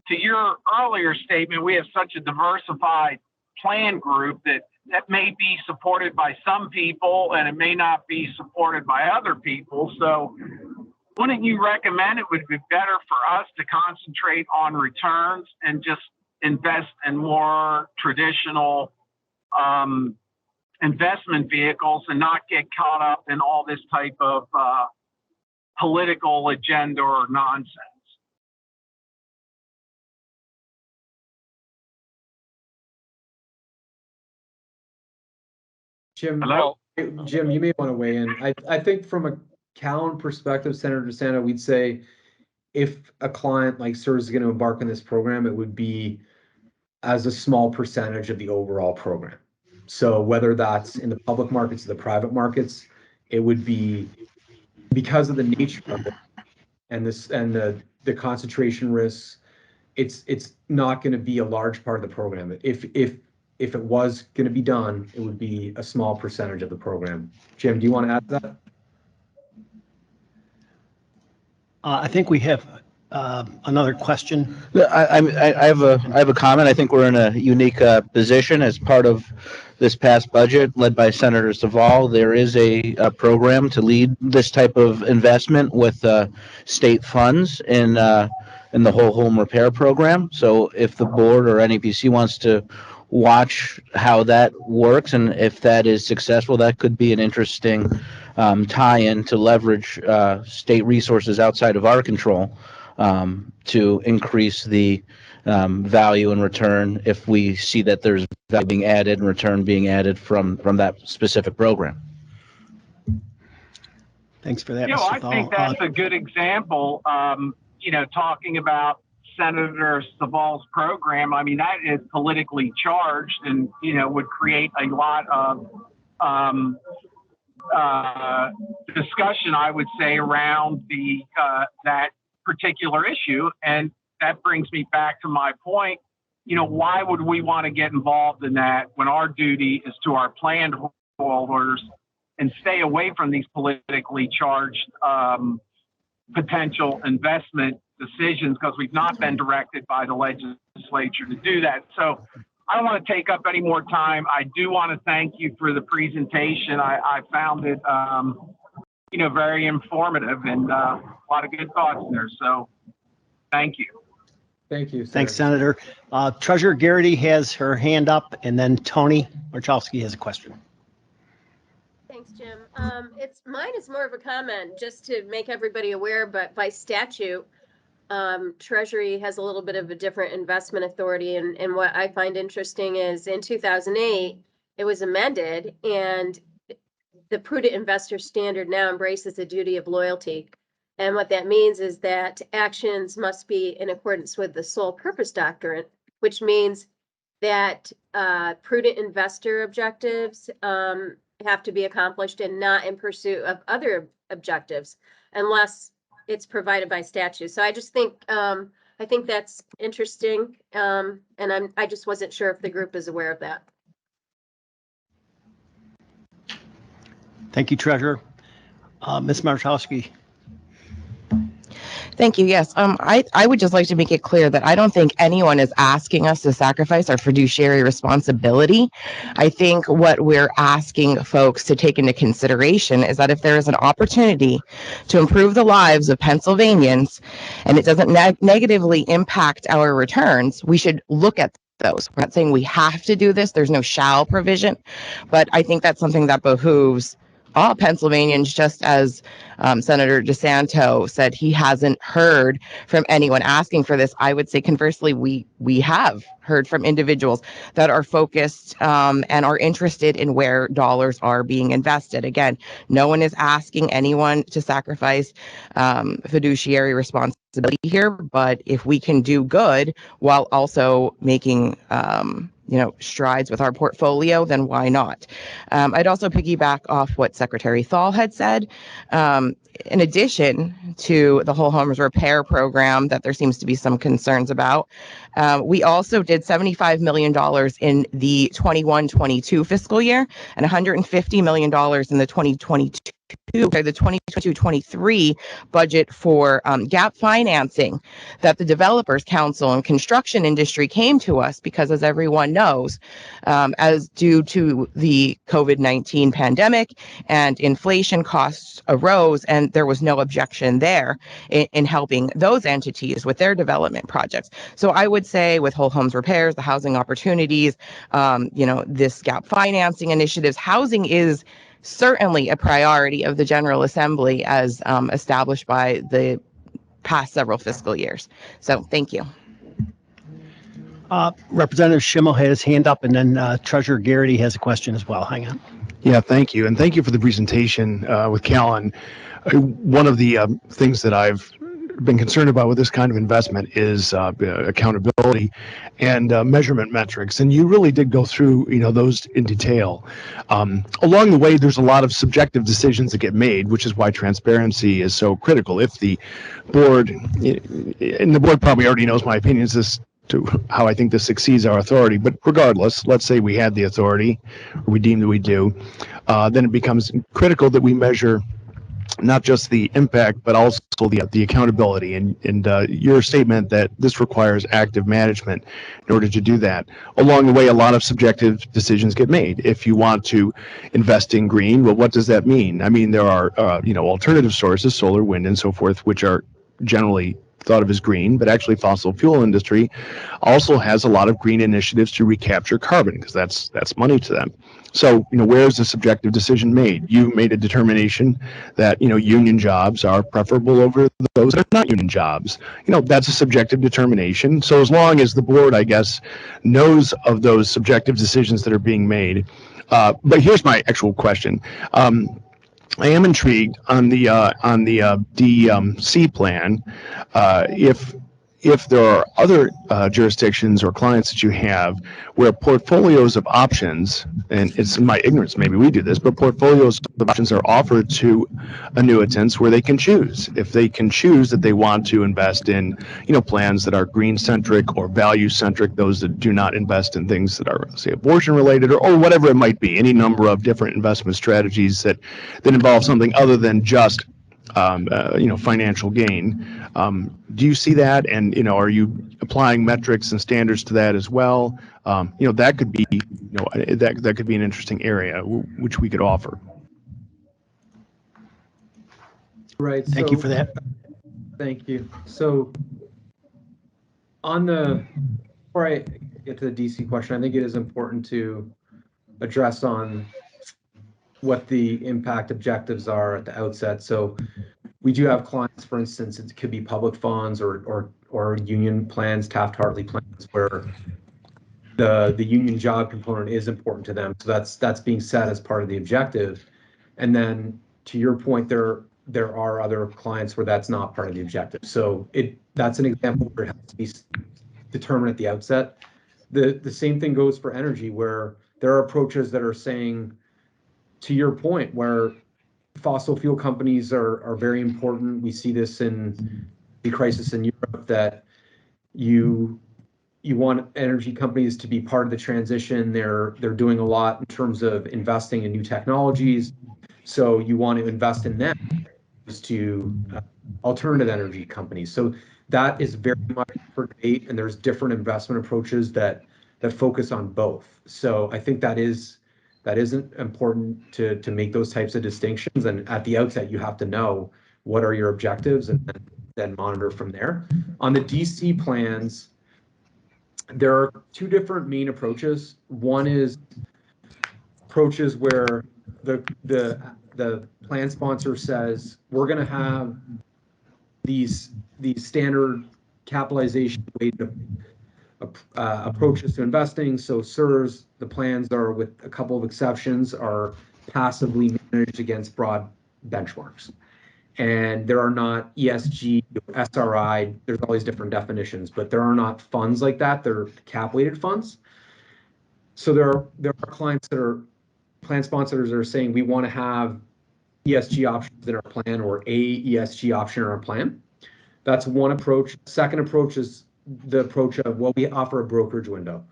to your earlier statement, we have such a diversified plan group that may be supported by some people and it may not be supported by other people. So wouldn't you recommend it would be better for us to concentrate on returns and just invest in more traditional investment vehicles and not get caught up in all this type of political agenda or nonsense? Jim, Hello? Jim, you may want to weigh in. I think from a Callan perspective, Senator DeSanto, we'd say if a client like SERS is going to embark on this program, it would be as a small percentage of the overall program. So whether that's in the public markets or the private markets, it would be, because of the nature of it and the concentration risks, it's not going to be a large part of the program. If it was going to be done, it would be a small percentage of the program. Jim, do you want to add to that? I think we have another question. I have a comment. I think we're in a unique position as part of this past budget led by Senator Saval. There is a program to lead this type of investment with state funds in the whole home repair program. So if the board or NAPC wants to watch how that works and if that is successful, that could be an interesting tie-in to leverage state resources outside of our control to increase the value and return if we see that there's value being added and return being added from that specific program. Thanks for that, You know, Mr. I Thal. think that's a good example. You know, talking about Senator Saval's program, I mean, that is politically charged and, you know, would create a lot of discussion, I would say, around the that particular issue. And that brings me back to my point. You know, why would we want to get involved in that when our duty is to our plan holders and stay away from these politically charged potential investment decisions, because we've not been directed by the legislature to do that. So I don't want to take up any more time. I do want to thank you for the presentation. I found it, you know, very informative and a lot of good thoughts in there. So thank you. Thank you, sir. Thanks, Senator. Treasurer Garrity has her hand up, and then Tony Marchowski has a question. Thanks, Jim. Mine is more of a comment just to make everybody aware, but by statute, Treasury has a little bit of a different investment authority. And what I find interesting is in 2008, it was amended, and the prudent investor standard now embraces the duty of loyalty. And what that means is that actions must be in accordance with the sole purpose doctrine, which means that prudent investor objectives have to be accomplished and not in pursuit of other objectives unless it's provided by statute. So I just think I think that's interesting, and I just wasn't sure if the group is aware of that. Thank you, Treasurer. Ms. Marchowski. Thank you. Yes, I would just like to make it clear that I don't think anyone is asking us to sacrifice our fiduciary responsibility. I think what we're asking folks to take into consideration is that if there is an opportunity to improve the lives of Pennsylvanians and it doesn't negatively impact our returns, we should look at those. We're not saying we have to do this. There's no shall provision, but I think that's something that behooves all Pennsylvanians, just as Senator DeSanto said he hasn't heard from anyone asking for this. I would say conversely, we have heard from individuals that are focused and are interested in where dollars are being invested. Again, no one is asking anyone to sacrifice fiduciary responsibility here, but if we can do good while also making strides with our portfolio, then why not? I'd also piggyback off what Secretary Thal had said. In addition to the whole homes repair program that there seems to be some concerns about, we also did $75 million in the 21-22 fiscal year and $150 million in the 2022-23 budget for gap financing that the Developers Council and construction industry came to us because, as everyone knows, as due to the COVID-19 pandemic and inflation, costs arose, and there was no objection there in helping those entities with their development projects. So I would say with whole homes repairs, the housing opportunities, this gap financing initiatives, housing is certainly a priority of the General Assembly as established by the past several fiscal years. So thank you. Representative Schimmel had his hand up, and then Treasurer Garrity has a question as well. Hang on. Yeah, thank you. And thank you for the presentation with Callan. One of the things that I've been concerned about with this kind of investment is accountability and measurement metrics. And you really did go through, those in detail. Along the way, there's a lot of subjective decisions that get made, which is why transparency is so critical. If the board, and the board probably already knows my opinions as to how I think this exceeds our authority, but regardless, let's say we had the authority, or we deem that we do, then it becomes critical that we measure not just the impact, but also the accountability, and your statement that this requires active management in order to do that. Along the way, a lot of subjective decisions get made. If you want to invest in green, well, what does that mean? I mean, there are alternative sources, solar, wind, and so forth, which are generally thought of as green, but actually fossil fuel industry also has a lot of green initiatives to recapture carbon, because that's money to them. So, where is the subjective decision made? You made a determination that, union jobs are preferable over those that are not union jobs. That's a subjective determination. So as long as the board, I guess, knows of those subjective decisions that are being made. But here's my actual question. I am intrigued on the DC plan. If there are other jurisdictions or clients that you have where portfolios of options, and it's in my ignorance, maybe we do this, but portfolios of options are offered to annuitants where they can choose. If they can choose that they want to invest in, plans that are green centric or value centric, those that do not invest in things that are, say, abortion related, or whatever it might be, any number of different investment strategies that involve something other than just financial gain. Do you see that? And, are you applying metrics and standards to that as well? That could be, that could be an interesting area which we could offer. Right. Thank you for that. Thank you. So before I get to the DC question, I think it is important to address on what the impact objectives are at the outset. So we do have clients, for instance, it could be public funds or union plans, Taft-Hartley plans, where the union job component is important to them. So that's being set as part of the objective. And then to your point, there are other clients where that's not part of the objective. So that's an example where it has to be determined at the outset. The same thing goes for energy, where there are approaches that are saying, to your point, where fossil fuel companies are very important. We see this in the crisis in Europe, that you want energy companies to be part of the transition. They're doing a lot in terms of investing in new technologies. So you want to invest in them to alternative energy companies. So that is very much for debate, and there's different investment approaches that focus on both. So I think that is important to make those types of distinctions. And at the outset, you have to know what are your objectives and then monitor from there. On the DC plans, there are two different main approaches. One is approaches where the plan sponsor says, we're going to have these standard capitalization weighted approaches to investing. So SERS, the plans are, with a couple of exceptions, are passively managed against broad benchmarks. And there are not ESG, SRI, there's all these different definitions, but there are not funds like that. They're cap-weighted funds. So there are clients that are, plan sponsors are saying, we want to have ESG options in our plan, or a ESG option in our plan. That's one approach. Second approach is the approach of, well, we offer a brokerage window.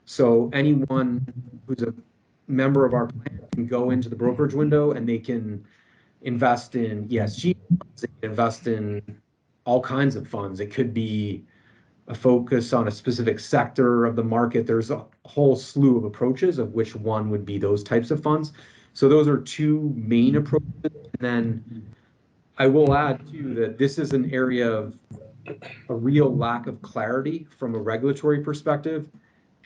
So anyone who's a member of our plan can go into the brokerage window and they can invest in ESG funds, they can invest in all kinds of funds. It could be a focus on a specific sector of the market. There's a whole slew of approaches of which one would be those types of funds. So those are two main approaches. And then I will add too that this is an area of a real lack of clarity from a regulatory perspective.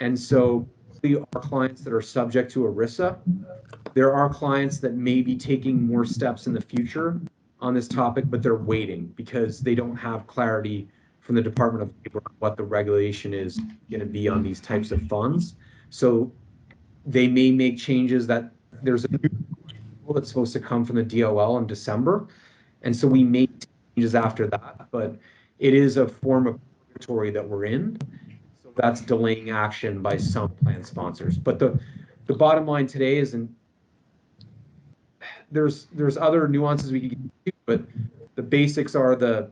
And so our clients that are subject to ERISA, there are clients that may be taking more steps in the future on this topic, but they're waiting because they don't have clarity from the Department of Labor on what the regulation is going to be on these types of funds. So they may make changes. That there's a new rule that's supposed to come from the DOL in December. And so we make changes after that, but it is a form of purgatory that we're in. So that's delaying action by some plan sponsors. But the bottom line today is, and there's other nuances we could get into, but the basics are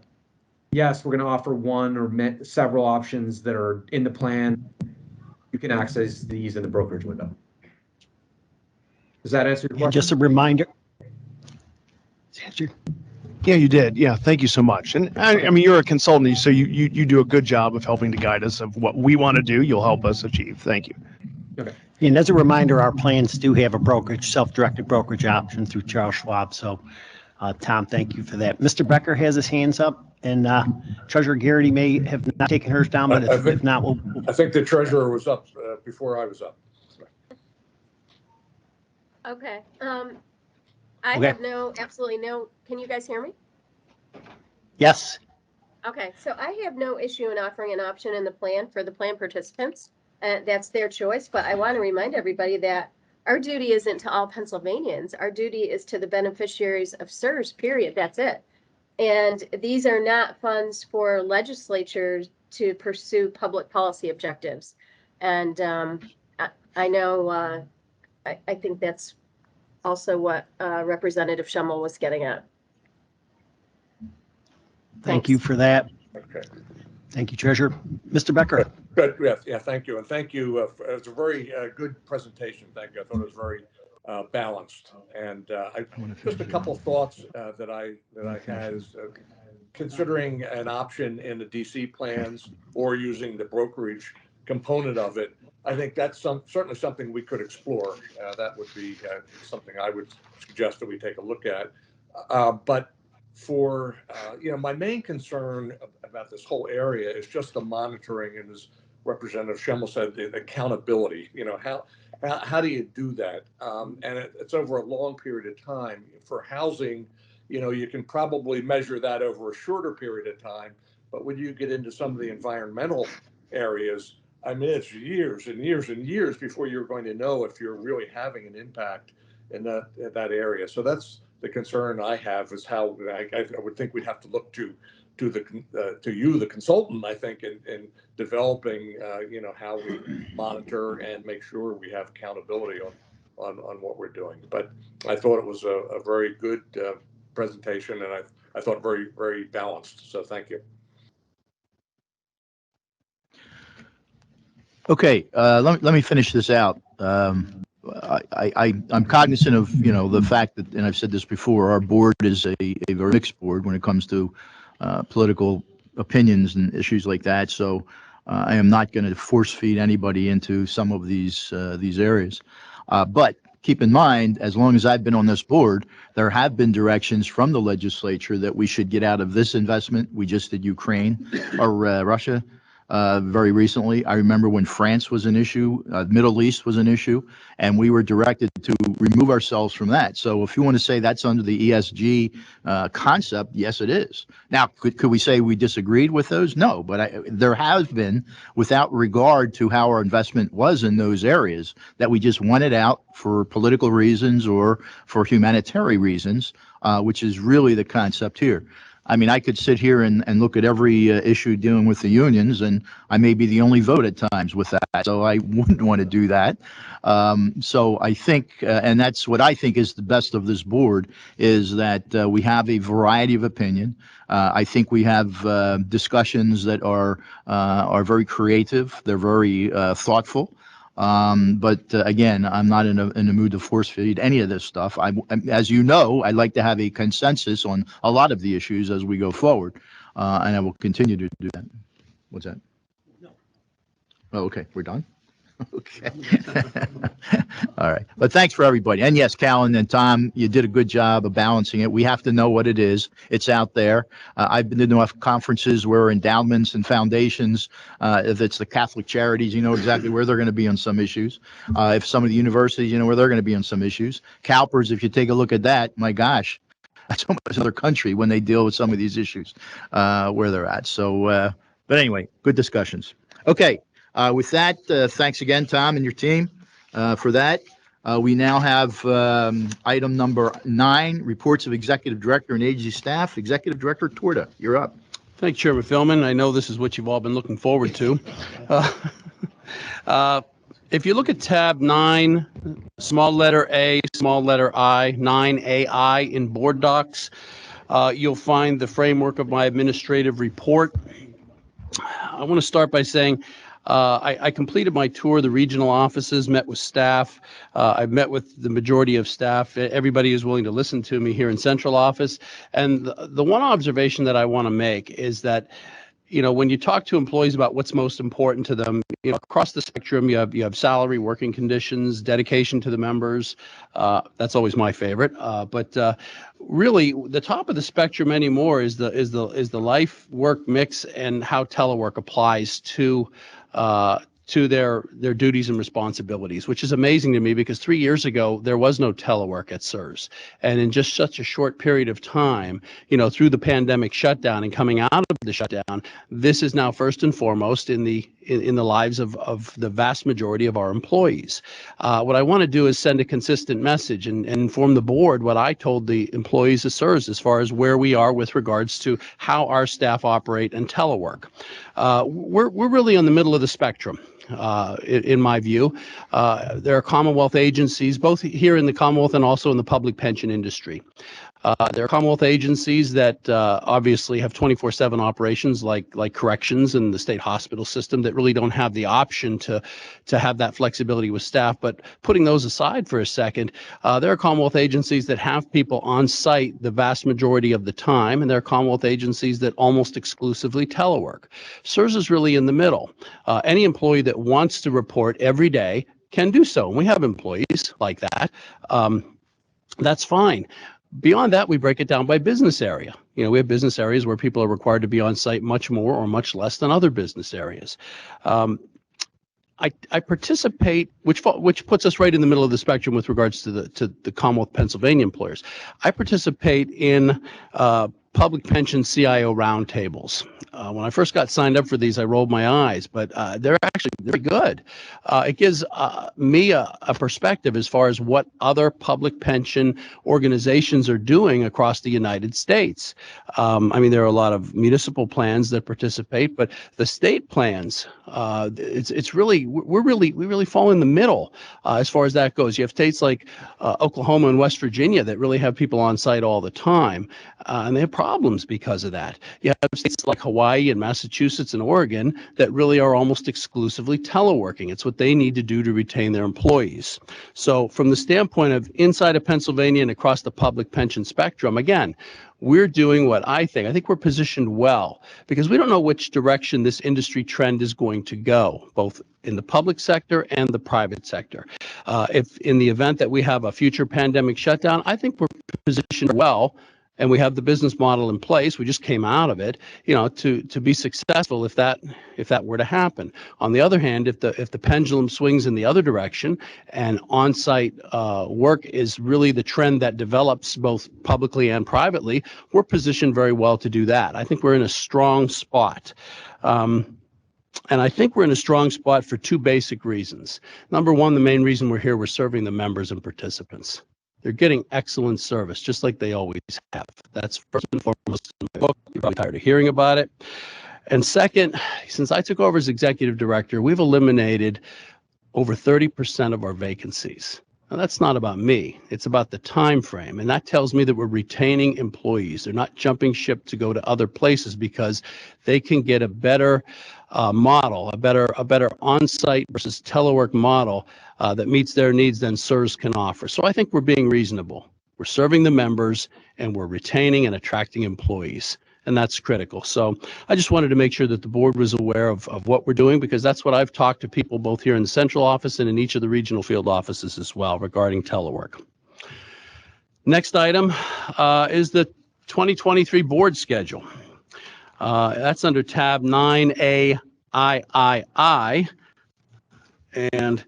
yes, we're going to offer one or several options that are in the plan. You can access these in the brokerage window. Does that answer your question? Just a reminder. Yeah, you did. Yeah, thank you so much. And I mean, you're a consultant, so you do a good job of helping to guide us of what we want to do. You'll help us achieve. Thank you. Okay. And as a reminder, our plans do have a brokerage, self-directed brokerage option through Charles Schwab. So, Tom, thank you for that. Mr. Becker has his hands up, and Treasurer Garrity may have not taken hers down, but if not, we'll. I think the treasurer was up before I was up. Okay. Okay. have absolutely no, can you guys hear me? Yes. Okay, so I have no issue in offering an option in the plan for the plan participants. That's their choice, but I want to remind everybody that our duty isn't to all Pennsylvanians. Our duty is to the beneficiaries of SERS, period. That's it. And these are not funds for legislatures to pursue public policy objectives. And I know, I think that's also what Representative Schummel was getting at. Thank you for that. Okay. Thank you, Treasurer. Mr. Becker. Good. Yeah, thank you. And thank you. It was a very good presentation. Thank you. I thought it was very balanced. And just a couple thoughts that I had is considering an option in the DC plans or using the brokerage component of it. I think that's certainly something we could explore. That would be something I would suggest that we take a look at. But for my main concern about this whole area is just the monitoring, and as Representative Schummel said, the accountability. How do you do that? And it's over a long period of time. For housing, you can probably measure that over a shorter period of time. But when you get into some of the environmental areas, I mean, it's years and years and years before you're going to know if you're really having an impact in that area. So that's the concern I have, is how I would think we'd have to look to you, the consultant, I think, in developing, how we monitor and make sure we have accountability on what we're doing. But I thought it was a very good presentation, and I thought very, very balanced. So thank you. Okay, let me finish this out. I'm cognizant of, the fact that, and I've said this before, our board is a very mixed board when it comes to political opinions and issues like that. So I am not going to force feed anybody into some of these areas. But keep in mind, as long as I've been on this board, there have been directions from the legislature that we should get out of this investment. We just did Ukraine or Russia. Very recently, I remember when France was an issue, Middle East was an issue, and we were directed to remove ourselves from that. So if you want to say that's under the ESG concept, yes, it is. Now, could we say we disagreed with those? No, but there has been, without regard to how our investment was in those areas, that we just wanted out for political reasons or for humanitarian reasons, which is really the concept here. I mean, I could sit here and look at every issue dealing with the unions, and I may be the only vote at times with that. So I wouldn't want to do that. So I think, and that's what I think is the best of this board, is that we have a variety of opinion. I think we have discussions that are very creative. They're very thoughtful. But again, I'm not in a mood to force feed any of this stuff. As you know, I'd like to have a consensus on a lot of the issues as we go forward, and I will continue to do that. What's that? No. Oh, okay, we're done. Okay. All right. But thanks for everybody. And yes, Callan and Tom, you did a good job of balancing it. We have to know what it is. It's out there. I've been to enough conferences where endowments and foundations, if it's the Catholic charities, you know exactly where they're going to be on some issues. If some of the universities, you know where they're going to be on some issues. CalPERS, if you take a look at that, my gosh, that's almost another country when they deal with some of these issues where they're at. So, but anyway, good discussions. Okay. With that, thanks again, Tom, and your team for that. We now have item number 9, reports of executive director and agency staff. Executive Director Torta, you're up. Thank you, Chairman Philman. I know this is what you've all been looking forward to. If you look at tab 9, small letter A, small letter I, 9AI in board docs, you'll find the framework of my administrative report. I want to start by saying I completed my tour of the regional offices, met with staff. I've met with the majority of staff. Everybody is willing to listen to me here in central office. And the one observation that I want to make is that, when you talk to employees about what's most important to them, across the spectrum, you have salary, working conditions, dedication to the members. That's always my favorite. But really, the top of the spectrum anymore is the life work mix and how telework applies to their duties and responsibilities, which is amazing to me because 3 years ago there was no telework at SERS, and in just such a short period of time, through the pandemic shutdown and coming out of the shutdown, this is now first and foremost in the lives of the vast majority of our employees. What I want to do is send a consistent message and inform the board what I told the employees of SERS as far as where we are with regards to how our staff operate and telework. We're really in the middle of the spectrum. In my view, there are Commonwealth agencies, both here in the Commonwealth and also in the public pension industry. There are Commonwealth agencies that obviously have 24/7 operations like corrections and the state hospital system that really don't have the option to have that flexibility with staff. But putting those aside for a second, there are Commonwealth agencies that have people on site the vast majority of the time, and there are Commonwealth agencies that almost exclusively telework. SERS is really in the middle. Any employee that wants to report every day can do so. And we have employees like that. That's fine. Beyond that, we break it down by business area. We have business areas where people are required to be on site much more or much less than other business areas. I participate, which puts us right in the middle of the spectrum with regards to the Commonwealth Pennsylvania employers. I participate in public pension CIO roundtables. When I first got signed up for these, I rolled my eyes, but they're actually very good. It gives me a perspective as far as what other public pension organizations are doing across the United States. There are a lot of municipal plans that participate, but the state plans, we really fall in the middle as far as that goes. You have states like Oklahoma and West Virginia that really have people on site all the time, and they have problems because of that. You have states like Hawaii and Massachusetts and Oregon that really are almost exclusively teleworking. It's what they need to do to retain their employees. So from the standpoint of inside of Pennsylvania and across the public pension spectrum, again, we're doing what I think we're positioned well because we don't know which direction this industry trend is going to go, both in the public sector and the private sector. If in the event that we have a future pandemic shutdown, I think we're positioned well. And we have the business model in place. We just came out of it, to be successful if that were to happen. On the other hand, if the pendulum swings in the other direction and on-site work is really the trend that develops both publicly and privately, we're positioned very well to do that. I think we're in a strong spot. And I think we're in a strong spot for two basic reasons. Number one, the main reason we're here, we're serving the members and participants. They're getting excellent service, just like they always have. That's first and foremost in my book. You're probably tired of hearing about it. And second, since I took over as executive director, we've eliminated over 30% of our vacancies. Now, that's not about me. It's about the time frame. And that tells me that we're retaining employees. They're not jumping ship to go to other places because they can get a better model, a better on-site versus telework model that meets their needs than SERS can offer. So I think we're being reasonable. We're serving the members and we're retaining and attracting employees. And that's critical. So I just wanted to make sure that the board was aware of what we're doing because that's what I've talked to people both here in the central office and in each of the regional field offices as well regarding telework. Next item is the 2023 board schedule. That's under tab 9A III. And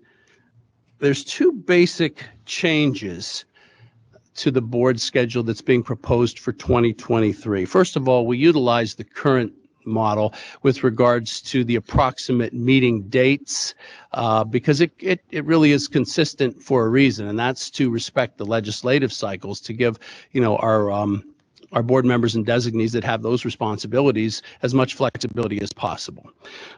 there's two basic changes to the board schedule that's being proposed for 2023. First of all, we utilize the current model with regards to the approximate meeting dates because it really is consistent for a reason, and that's to respect the legislative cycles to give our our board members and designees that have those responsibilities as much flexibility as possible.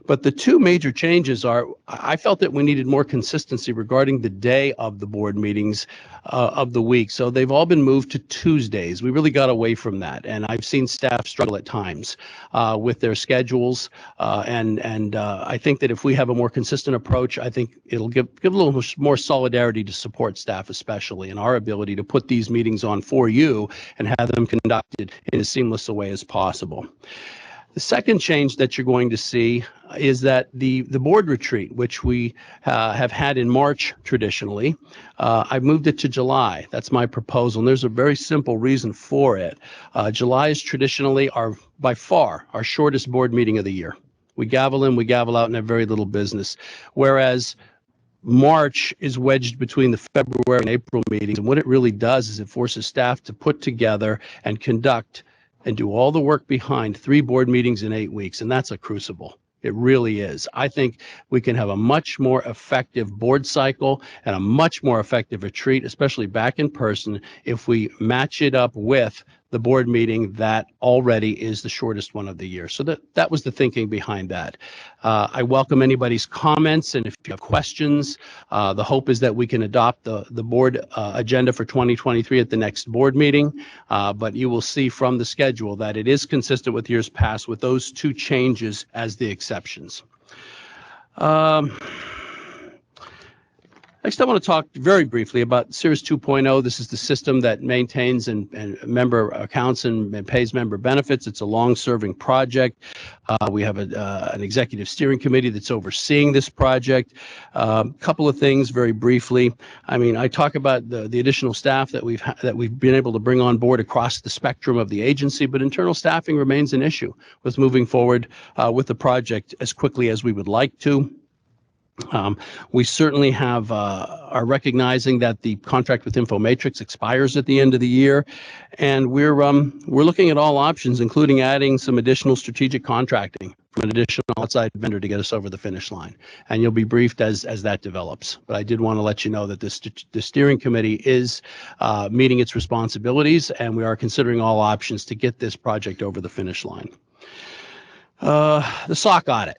But the two major changes are, I felt that we needed more consistency regarding the day of the board meetings of the week. So they've all been moved to Tuesdays. We really got away from that. And I've seen staff struggle at times with their schedules. I think that if we have a more consistent approach, I think it'll give a little more solidarity to support staff, especially in our ability to put these meetings on for you and have them conducted in as seamless a way as possible. The second change that you're going to see is that the board retreat, which we have had in March traditionally, I've moved it to July. That's my proposal, and there's a very simple reason for it. July is traditionally by far our shortest board meeting of the year. We gavel in, we gavel out, and have very little business, whereas March is wedged between the February and April meetings, and what it really does is it forces staff to put together and conduct and do all the work behind 3 board meetings in 8 weeks, and that's a crucible. It really is. I think we can have a much more effective board cycle and a much more effective retreat, especially back in person, if we match it up with the board meeting that already is the shortest one of the year. So that was the thinking behind that. I welcome anybody's comments, and if you have questions, the hope is that we can adopt the board agenda for 2023 at the next board meeting, but you will see from the schedule that it is consistent with years past with those 2 changes as the exceptions. Next, I want to talk very briefly about SERS 2.0. This is the system that maintains and member accounts and pays member benefits. It's a long-serving project. We have an executive steering committee that's overseeing this project. Couple of things very briefly. I mean, I talk about the additional staff that we've been able to bring on board across the spectrum of the agency, but internal staffing remains an issue with moving forward with the project as quickly as we would like to. We certainly are recognizing that the contract with Infomatrix expires at the end of the year, and we're looking at all options, including adding some additional strategic contracting from an additional outside vendor to get us over the finish line. And you'll be briefed as that develops. But I did want to let you know that the steering committee is meeting its responsibilities, and we are considering all options to get this project over the finish line. The SOC audit.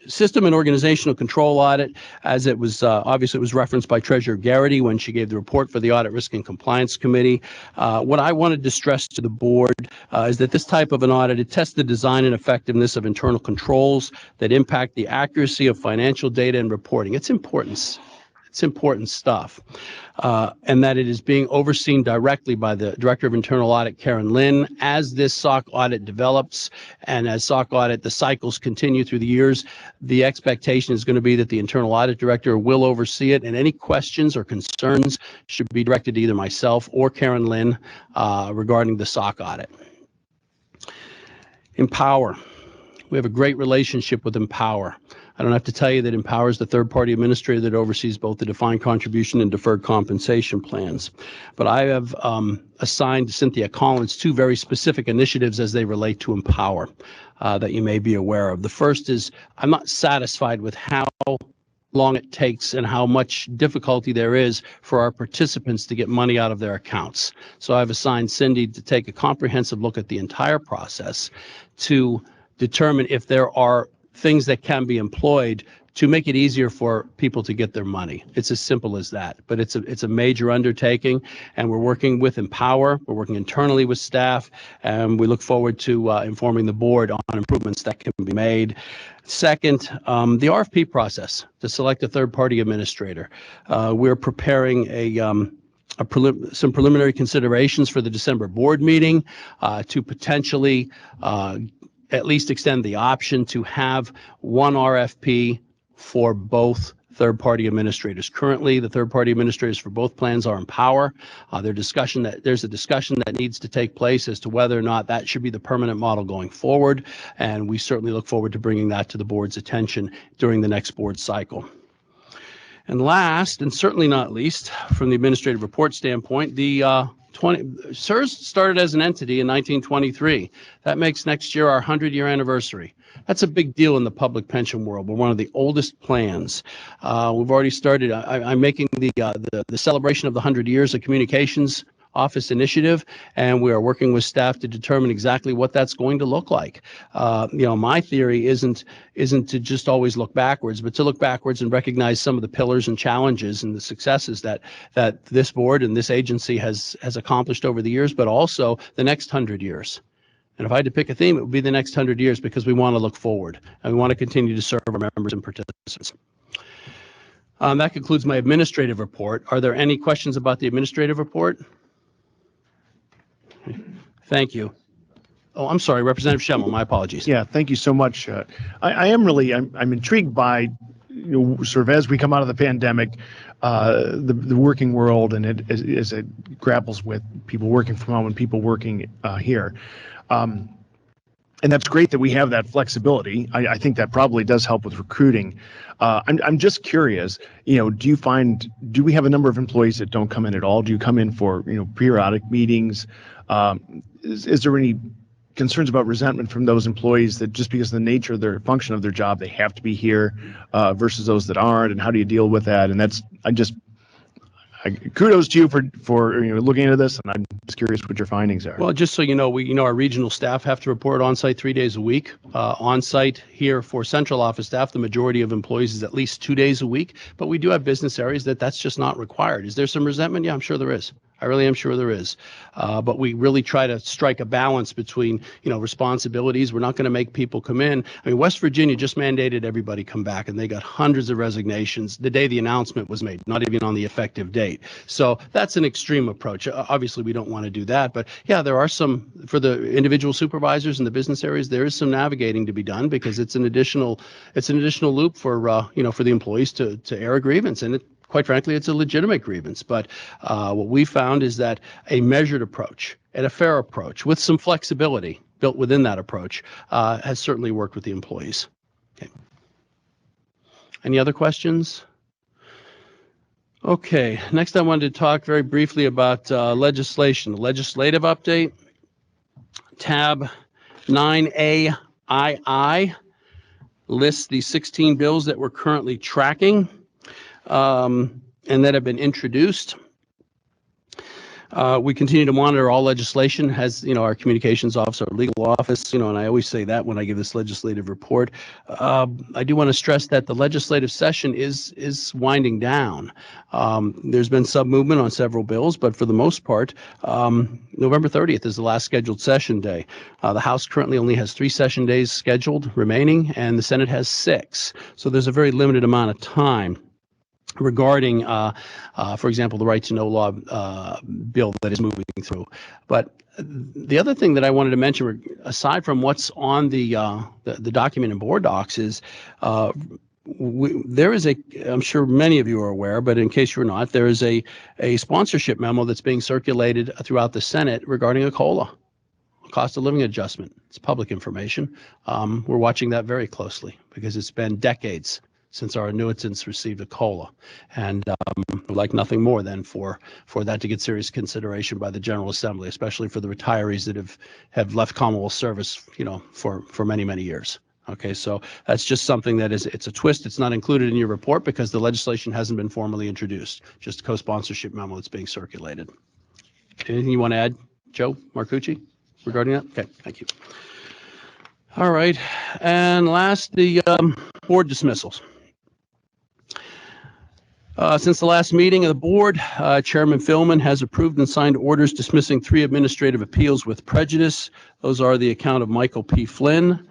System and organizational control audit, as it was obviously it was referenced by Treasurer Garrity when she gave the report for the Audit Risk and Compliance Committee. What I wanted to stress to the board is that this type of an audit, it tests the design and effectiveness of internal controls that impact the accuracy of financial data and reporting. It's important. It's important stuff. And that it is being overseen directly by the Director of Internal Audit, Karen Lynn. As this SOC audit develops and as SOC audit, the cycles continue through the years, the expectation is going to be that the Internal Audit Director will oversee it, and any questions or concerns should be directed to either myself or Karen Lynn regarding the SOC audit. Empower. We have a great relationship with Empower. I don't have to tell you that Empower is the third-party administrator that oversees both the defined contribution and deferred compensation plans. But I have assigned Cynthia Collins 2 very specific initiatives as they relate to Empower that you may be aware of. The first is I'm not satisfied with how long it takes and how much difficulty there is for our participants to get money out of their accounts. So I've assigned Cindy to take a comprehensive look at the entire process to determine if there are things that can be employed to make it easier for people to get their money. It's as simple as that, but it's a major undertaking, and we're working with Empower, we're working internally with staff, and we look forward to informing the board on improvements that can be made. Second, the RFP process to select a third-party administrator. We're preparing some preliminary considerations for the December board meeting to potentially at least extend the option to have one RFP for both third-party administrators. Currently, the third-party administrators for both plans are Empower. There's a discussion that needs to take place as to whether or not that should be the permanent model going forward, and we certainly look forward to bringing that to the board's attention during the next board cycle. And last, and certainly not least, from the administrative report standpoint, the SERS started as an entity in 1923. That makes next year our 100-year anniversary. That's a big deal in the public pension world. We're one of the oldest plans. We've already started. I'm making the celebration of the 100 years of communications office initiative, and we are working with staff to determine exactly what that's going to look like. My theory isn't to just always look backwards, but to look backwards and recognize some of the pillars and challenges and the successes that this board and this agency has accomplished over the years, but also the next 100 years. And if I had to pick a theme, it would be the next 100 years, because we want to look forward and we want to continue to serve our members and participants. That concludes my administrative report. Are there any questions about the administrative report? Thank you. Oh, I'm sorry, Representative Schemmel, my apologies. Yeah, thank you so much. I'm intrigued by, sort of as we come out of the pandemic, the working world, and as it grapples with people working from home and people working here. And that's great that we have that flexibility. I think that probably does help with recruiting. I'm just curious, do we have a number of employees that don't come in at all? Do you come in for, periodic meetings? Is there any concerns about resentment from those employees that just because of the nature of their function of their job, they have to be here versus those that aren't? And how do you deal with that? And kudos to you for looking into this, and I'm just curious what your findings are. Well, just so you know, our regional staff have to report on-site 3 days a week. On-site here for central office staff, the majority of employees is at least 2 days a week, but we do have business areas that's just not required. Is there some resentment? Yeah, I'm sure there is. I really am sure there is. But we really try to strike a balance between, responsibilities. We're not going to make people come in. I mean, West Virginia just mandated everybody come back, and they got hundreds of resignations the day the announcement was made, not even on the effective date. So that's an extreme approach. Obviously, we don't want to do that. But yeah, there are some, for the individual supervisors in the business areas, there is some navigating to be done, because it's an additional loop for, for the employees to air a grievance. And quite frankly, it's a legitimate grievance. But what we found is that a measured approach and a fair approach with some flexibility built within that approach has certainly worked with the employees. Okay. Any other questions? Okay, next I wanted to talk very briefly about legislation. The legislative update, tab 9AII lists the 16 bills that we're currently tracking and that have been introduced. We continue to monitor all legislation, has, our communications office, our legal office, and I always say that when I give this legislative report. I do want to stress that the legislative session is winding down. There's been some movement on several bills, but for the most part, November 30th is the last scheduled session day. The House currently only has 3 session days scheduled remaining, and the Senate has 6. So there's a very limited amount of time regarding, for example, the right to know law bill that is moving through. But the other thing that I wanted to mention, aside from what's on the document in board docs, is there is I'm sure many of you are aware, but in case you're not, there is a sponsorship memo that's being circulated throughout the Senate regarding a COLA, cost of living adjustment. It's public information. We're watching that very closely, because it's been decades since our annuitants received a COLA, and we'd like nothing more than for that to get serious consideration by the General Assembly, especially for the retirees that have left Commonwealth service, for many, many years. Okay, so that's just something that it's a twist. It's not included in your report because the legislation hasn't been formally introduced, just a co-sponsorship memo that's being circulated. Anything you want to add, Joe Marcucci, regarding that? Okay, thank you. All right, and last, the board dismissals. Since the last meeting of the board, Chairman Philman has approved and signed orders dismissing 3 administrative appeals with prejudice. Those are the account of Michael P. Flynn,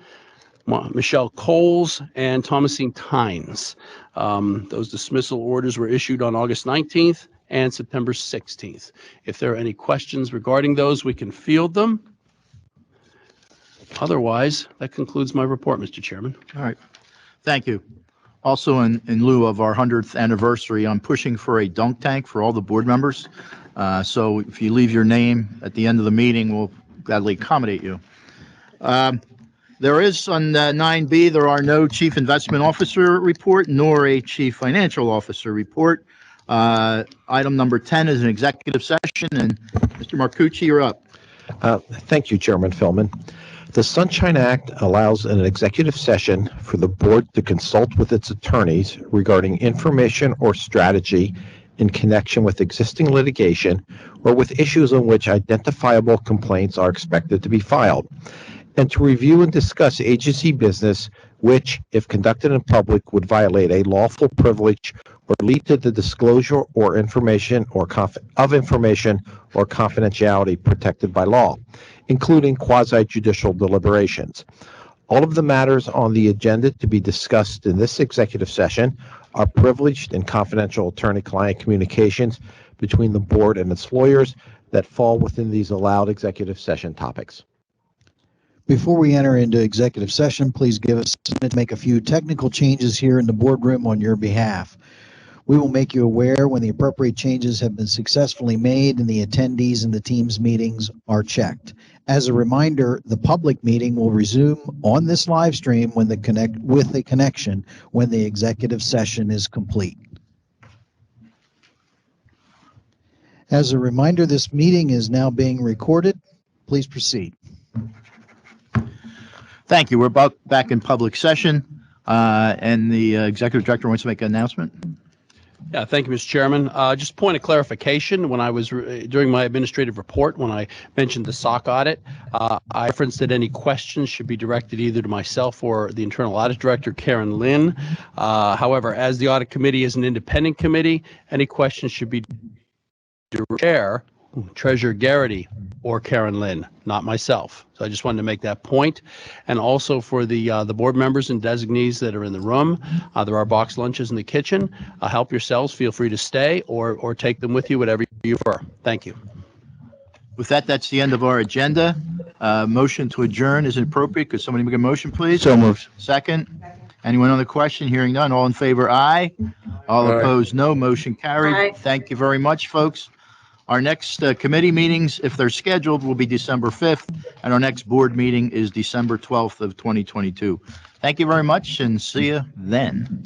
Michelle Coles, and Thomasine Tynes. Those dismissal orders were issued on August 19th and September 16th. If there are any questions regarding those, we can field them. Otherwise, that concludes my report, Mr. Chairman. All right. Thank you. Also, in lieu of our 100th anniversary, I'm pushing for a dunk tank for all the board members. So if you leave your name at the end of the meeting, we'll gladly accommodate you. There is on 9B, there are no Chief Investment Officer report nor a Chief Financial Officer report. Item number 10 is an executive session, and Mr. Marcucci, you're up. Thank you, Chairman Philman. The Sunshine Act allows an executive session for the board to consult with its attorneys regarding information or strategy in connection with existing litigation or with issues on which identifiable complaints are expected to be filed, and to review and discuss agency business which, if conducted in public, would violate a lawful privilege or lead to the disclosure or information or information or confidentiality protected by law, including quasi-judicial deliberations. All of the matters on the agenda to be discussed in this executive session are privileged and confidential attorney-client communications between the board and its lawyers that fall within these allowed executive session topics. Before we enter into executive session, please give us a minute to make a few technical changes here in the boardroom on your behalf. We will make you aware when the appropriate changes have been successfully made and the attendees in the Teams meetings are checked. As a reminder, the public meeting will resume on this live stream when the connection when the executive session is complete. As a reminder, this meeting is now being recorded. Please proceed. Thank you. We're back in public session, and the executive director wants to make an announcement. Yeah, thank you, Mr. Chairman. Just point of clarification, when I was during my administrative report, when I mentioned the SOC audit, I referenced that any questions should be directed either to myself or the Internal Audit Director, Karen Lynn. However, as the Audit Committee is an independent committee, any questions should be to Chair, Treasurer Garrity, or Karen Lynn, not myself. So I just wanted to make that point. And also for the board members and designees that are in the room, there are box lunches in the kitchen. Help yourselves. Feel free to stay or take them with you, whatever you prefer. Thank you. With that, that's the end of our agenda. Motion to adjourn is appropriate. Could somebody make a motion, please? So moved. Second. Anyone on the question? Hearing none. All in favor, aye. All Aye. opposed, no. Motion carried. Aye. Thank you very much, folks. Our next committee meetings, if they're scheduled, will be December 5th, and our next board meeting is December 12th of 2022. Thank you very much, and see you then.